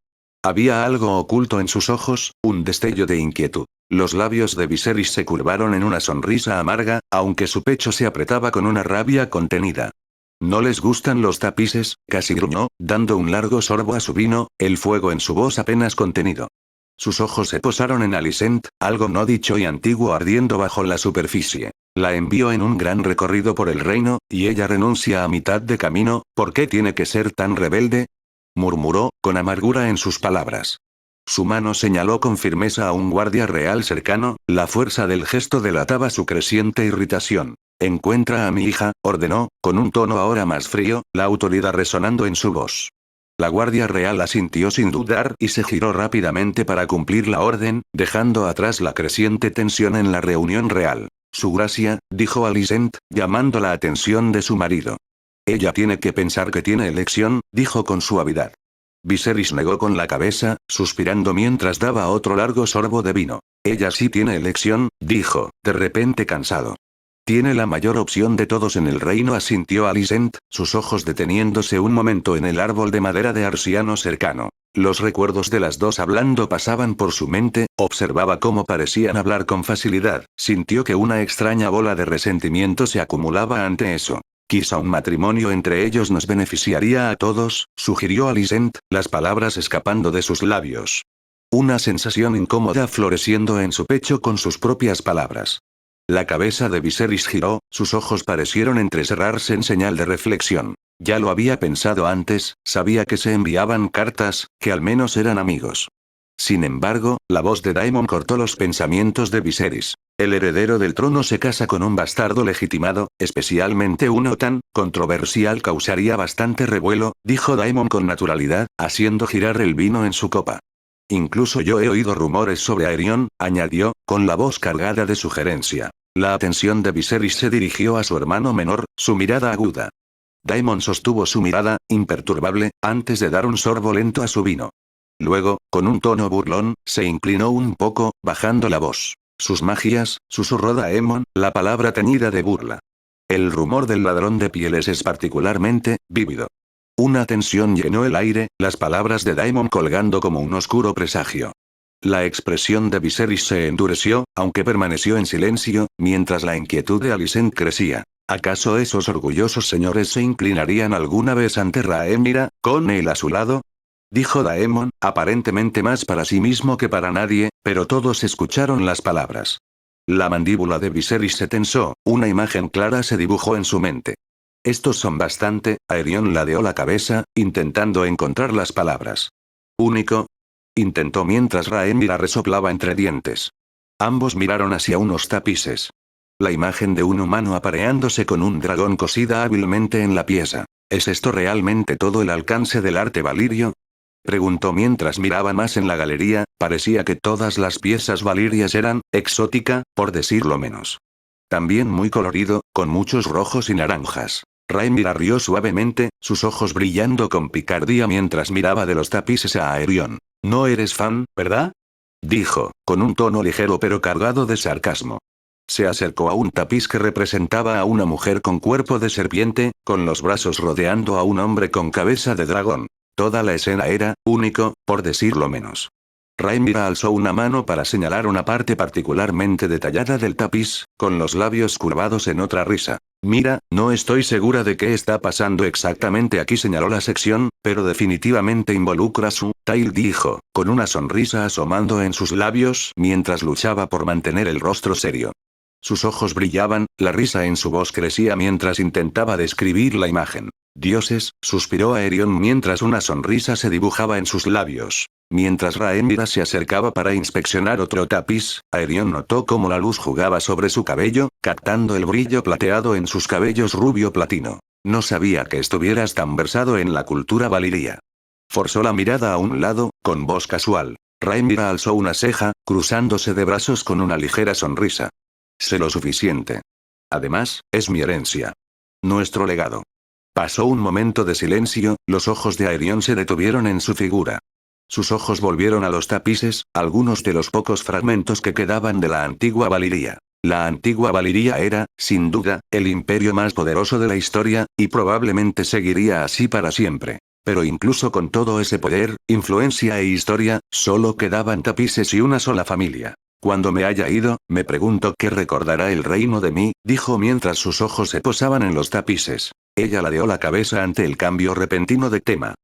Había algo oculto en sus ojos, un destello de inquietud. Los labios de Viserys se curvaron en una sonrisa amarga, aunque su pecho se apretaba con una rabia contenida. ¿No les gustan los tapices?, casi gruñó, dando un largo sorbo a su vino, el fuego en su voz apenas contenido. Sus ojos se posaron en Alicent, algo no dicho y antiguo ardiendo bajo la superficie. La envió en un gran recorrido por el reino, y ella renuncia a mitad de camino, ¿por qué tiene que ser tan rebelde?, murmuró, con amargura en sus palabras. Su mano señaló con firmeza a un guardia real cercano, la fuerza del gesto delataba su creciente irritación. Encuentra a mi hija, ordenó, con un tono ahora más frío, la autoridad resonando en su voz. La guardia real asintió sin dudar y se giró rápidamente para cumplir la orden, dejando atrás la creciente tensión en la reunión real. Su gracia, dijo Alicent, llamando la atención de su marido. Ella tiene que pensar que tiene elección, dijo con suavidad. Viserys negó con la cabeza, suspirando mientras daba otro largo sorbo de vino. Ella sí tiene elección, dijo, de repente cansado. Tiene la mayor opción de todos en el reino, asintió Alicent, sus ojos deteniéndose un momento en el árbol de madera de Arsiano cercano. Los recuerdos de las dos hablando pasaban por su mente, observaba cómo parecían hablar con facilidad, sintió que una extraña bola de resentimiento se acumulaba ante eso. Quizá un matrimonio entre ellos nos beneficiaría a todos, sugirió Alicent, las palabras escapando de sus labios. Una sensación incómoda floreciendo en su pecho con sus propias palabras. La cabeza de Viserys giró, sus ojos parecieron entrecerrarse en señal de reflexión. Ya lo había pensado antes, sabía que se enviaban cartas, que al menos eran amigos. Sin embargo, la voz de Daemon cortó los pensamientos de Viserys. El heredero del trono se casa con un bastardo legitimado, especialmente uno tan controversial causaría bastante revuelo, dijo Daemon con naturalidad, haciendo girar el vino en su copa. Incluso yo he oído rumores sobre Aerion, añadió, con la voz cargada de sugerencia. La atención de Viserys se dirigió a su hermano menor, su mirada aguda. Daemon sostuvo su mirada, imperturbable, antes de dar un sorbo lento a su vino. Luego, con un tono burlón, se inclinó un poco, bajando la voz. Sus magias, susurró Daemon, la palabra teñida de burla. El rumor del ladrón de pieles es particularmente vívido. Una tensión llenó el aire, las palabras de Daemon colgando como un oscuro presagio. La expresión de Viserys se endureció, aunque permaneció en silencio, mientras la inquietud de Alicent crecía. ¿Acaso esos orgullosos señores se inclinarían alguna vez ante Rhaenyra, con él a su lado? Dijo Daemon, aparentemente más para sí mismo que para nadie, pero todos escucharon las palabras. La mandíbula de Viserys se tensó, una imagen clara se dibujó en su mente. Estos son bastante, Aerion ladeó la cabeza, intentando encontrar las palabras. Único. Intentó mientras Rhaenyra resoplaba entre dientes. Ambos miraron hacia unos tapices. La imagen de un humano apareándose con un dragón cosida hábilmente en la pieza. ¿Es esto realmente todo el alcance del arte valirio? Preguntó mientras miraba más en la galería, parecía que todas las piezas valirias eran, exótica, por decirlo menos. También muy colorido, con muchos rojos y naranjas. Rhaenyra rió suavemente, sus ojos brillando con picardía mientras miraba de los tapices a Aerion. No eres fan, ¿verdad? Dijo, con un tono ligero pero cargado de sarcasmo. Se acercó a un tapiz que representaba a una mujer con cuerpo de serpiente, con los brazos rodeando a un hombre con cabeza de dragón. Toda la escena era, único, por decirlo menos. Rhaenyra alzó una mano para señalar una parte particularmente detallada del tapiz, con los labios curvados en otra risa. Mira, no estoy segura de qué está pasando exactamente aquí, señaló la sección, pero definitivamente involucra su Tail, dijo, con una sonrisa asomando en sus labios mientras luchaba por mantener el rostro serio. Sus ojos brillaban, la risa en su voz crecía mientras intentaba describir la imagen. Dioses, suspiró Aerion mientras una sonrisa se dibujaba en sus labios. Mientras Rhaenyra se acercaba para inspeccionar otro tapiz, Aerion notó cómo la luz jugaba sobre su cabello, captando el brillo plateado en sus cabellos rubio platino. No sabía que estuvieras tan versado en la cultura valiria. Forzó la mirada a un lado, con voz casual. Rhaenyra alzó una ceja, cruzándose de brazos con una ligera sonrisa. Sé lo suficiente. Además, es mi herencia. Nuestro legado. Pasó un momento de silencio, los ojos de Aerion se detuvieron en su figura. Sus ojos volvieron a los tapices, algunos de los pocos fragmentos que quedaban de la antigua Valiria. La antigua Valiria era, sin duda, el imperio más poderoso de la historia, y probablemente seguiría así para siempre. Pero incluso con todo ese poder, influencia e historia, solo quedaban tapices y una sola familia. Cuando me haya ido, me pregunto qué recordará el reino de mí, dijo mientras sus ojos se posaban en los tapices. Ella ladeó la cabeza ante el cambio repentino de tema.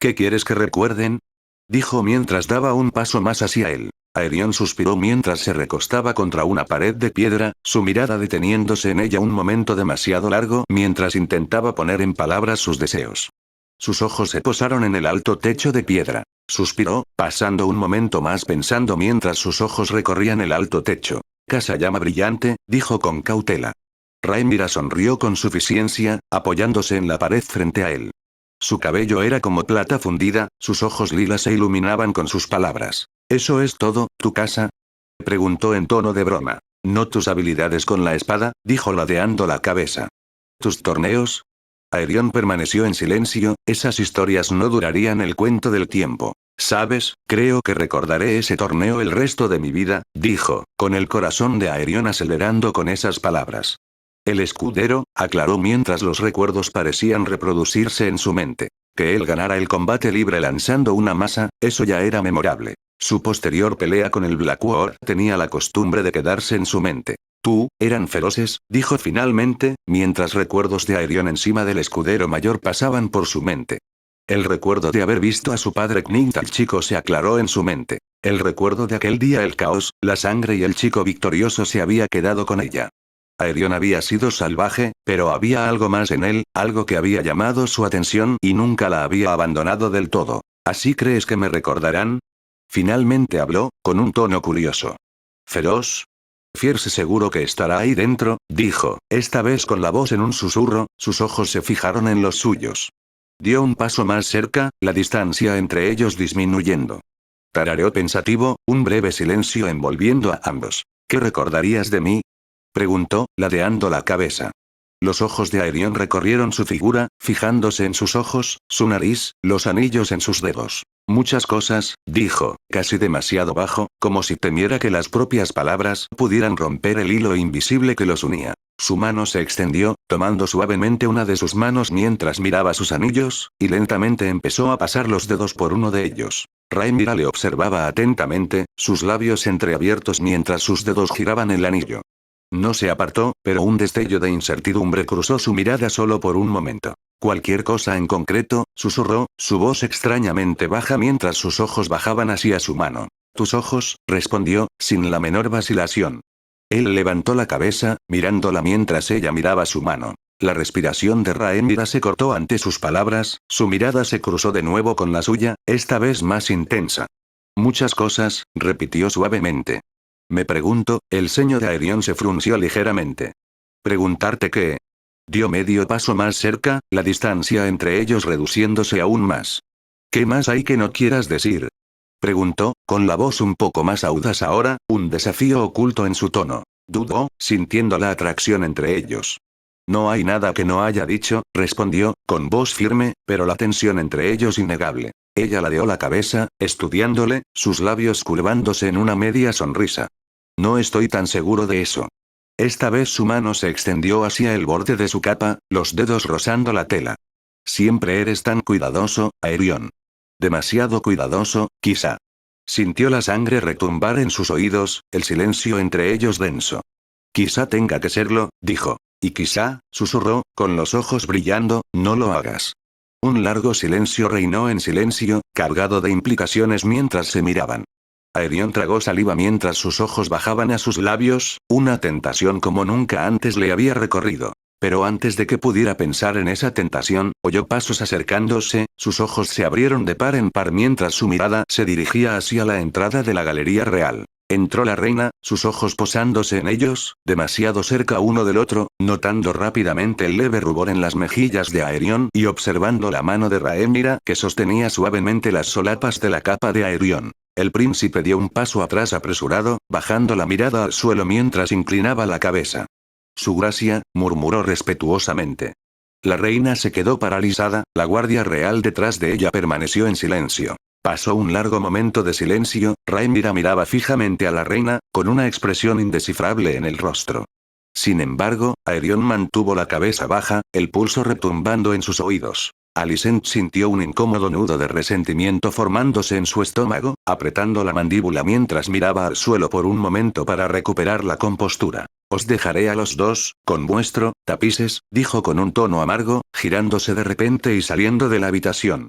¿Qué quieres que recuerden? Dijo mientras daba un paso más hacia él. Aerion suspiró mientras se recostaba contra una pared de piedra, su mirada deteniéndose en ella un momento demasiado largo mientras intentaba poner en palabras sus deseos. Sus ojos se posaron en el alto techo de piedra. Suspiró, pasando un momento más pensando mientras sus ojos recorrían el alto techo. Casa llama brillante, dijo con cautela. Rhaenyra sonrió con suficiencia, apoyándose en la pared frente a él. Su cabello era como plata fundida, sus ojos lilas se iluminaban con sus palabras. ¿Eso es todo, tu casa? Preguntó en tono de broma. No tus habilidades con la espada, dijo ladeando la cabeza. ¿Tus torneos? Aerion permaneció en silencio, esas historias no durarían el cuento del tiempo. ¿Sabes? Creo que recordaré ese torneo el resto de mi vida, dijo, con el corazón de Aerion acelerando con esas palabras. El escudero, aclaró mientras los recuerdos parecían reproducirse en su mente. Que él ganara el combate libre lanzando una masa, eso ya era memorable. Su posterior pelea con el Blackwater tenía la costumbre de quedarse en su mente. Eran feroces, dijo finalmente, mientras recuerdos de Aerion encima del escudero mayor pasaban por su mente. El recuerdo de haber visto a su padre Knight al chico se aclaró en su mente. El recuerdo de aquel día el caos, la sangre y el chico victorioso se había quedado con ella. Aerion había sido salvaje, pero había algo más en él, algo que había llamado su atención y nunca la había abandonado del todo. ¿Así crees que me recordarán? Finalmente habló, con un tono curioso. ¿Feroz? Fierce seguro que estará ahí dentro, dijo, esta vez con la voz en un susurro, sus ojos se fijaron en los suyos. Dio un paso más cerca, la distancia entre ellos disminuyendo. Tarareó pensativo, un breve silencio envolviendo a ambos. ¿Qué recordarías de mí? Preguntó, ladeando la cabeza. Los ojos de Aerion recorrieron su figura, fijándose en sus ojos, su nariz, los anillos en sus dedos. Muchas cosas, dijo, casi demasiado bajo, como si temiera que las propias palabras pudieran romper el hilo invisible que los unía. Su mano se extendió, tomando suavemente una de sus manos mientras miraba sus anillos, y lentamente empezó a pasar los dedos por uno de ellos. Rhaenyra le observaba atentamente, sus labios entreabiertos mientras sus dedos giraban el anillo. No se apartó, pero un destello de incertidumbre cruzó su mirada solo por un momento. Cualquier cosa en concreto, susurró, su voz extrañamente baja mientras sus ojos bajaban hacia su mano. Tus ojos, respondió, sin la menor vacilación. Él levantó la cabeza, mirándola mientras ella miraba su mano. La respiración de Rhaenyra se cortó ante sus palabras, su mirada se cruzó de nuevo con la suya, esta vez más intensa. Muchas cosas, repitió suavemente. Me pregunto, el ceño de Aerion se frunció ligeramente. ¿Preguntarte qué? Dio medio paso más cerca, la distancia entre ellos reduciéndose aún más. ¿Qué más hay que no quieras decir? Preguntó, con la voz un poco más audaz ahora, un desafío oculto en su tono. Dudó, sintiendo la atracción entre ellos. No hay nada que no haya dicho, respondió, con voz firme, pero la tensión entre ellos innegable. Ella ladeó la cabeza, estudiándole, sus labios curvándose en una media sonrisa. No estoy tan seguro de eso. Esta vez su mano se extendió hacia el borde de su capa, los dedos rozando la tela. Siempre eres tan cuidadoso, Aerion. Demasiado cuidadoso, quizá. Sintió la sangre retumbar en sus oídos, el silencio entre ellos denso. Quizá tenga que serlo, dijo. Y quizá, susurró, con los ojos brillando, no lo hagas. Un largo silencio reinó en silencio, cargado de implicaciones mientras se miraban. Aerion tragó saliva mientras sus ojos bajaban a sus labios, una tentación como nunca antes le había recorrido. Pero antes de que pudiera pensar en esa tentación, oyó pasos acercándose, sus ojos se abrieron de par en par mientras su mirada se dirigía hacia la entrada de la galería real. Entró la reina, sus ojos posándose en ellos, demasiado cerca uno del otro, notando rápidamente el leve rubor en las mejillas de Aerion y observando la mano de Rhaenyra que sostenía suavemente las solapas de la capa de Aerion. El príncipe dio un paso atrás apresurado, bajando la mirada al suelo mientras inclinaba la cabeza. Su gracia, murmuró respetuosamente. La reina se quedó paralizada, la guardia real detrás de ella permaneció en silencio. Pasó un largo momento de silencio, Rhaenyra miraba fijamente a la reina, con una expresión indescifrable en el rostro. Sin embargo, Aerion mantuvo la cabeza baja, el pulso retumbando en sus oídos. Alicent sintió un incómodo nudo de resentimiento formándose en su estómago, apretando la mandíbula mientras miraba al suelo por un momento para recuperar la compostura. Os dejaré a los dos, con vuestro, tapices, dijo con un tono amargo, girándose de repente y saliendo de la habitación.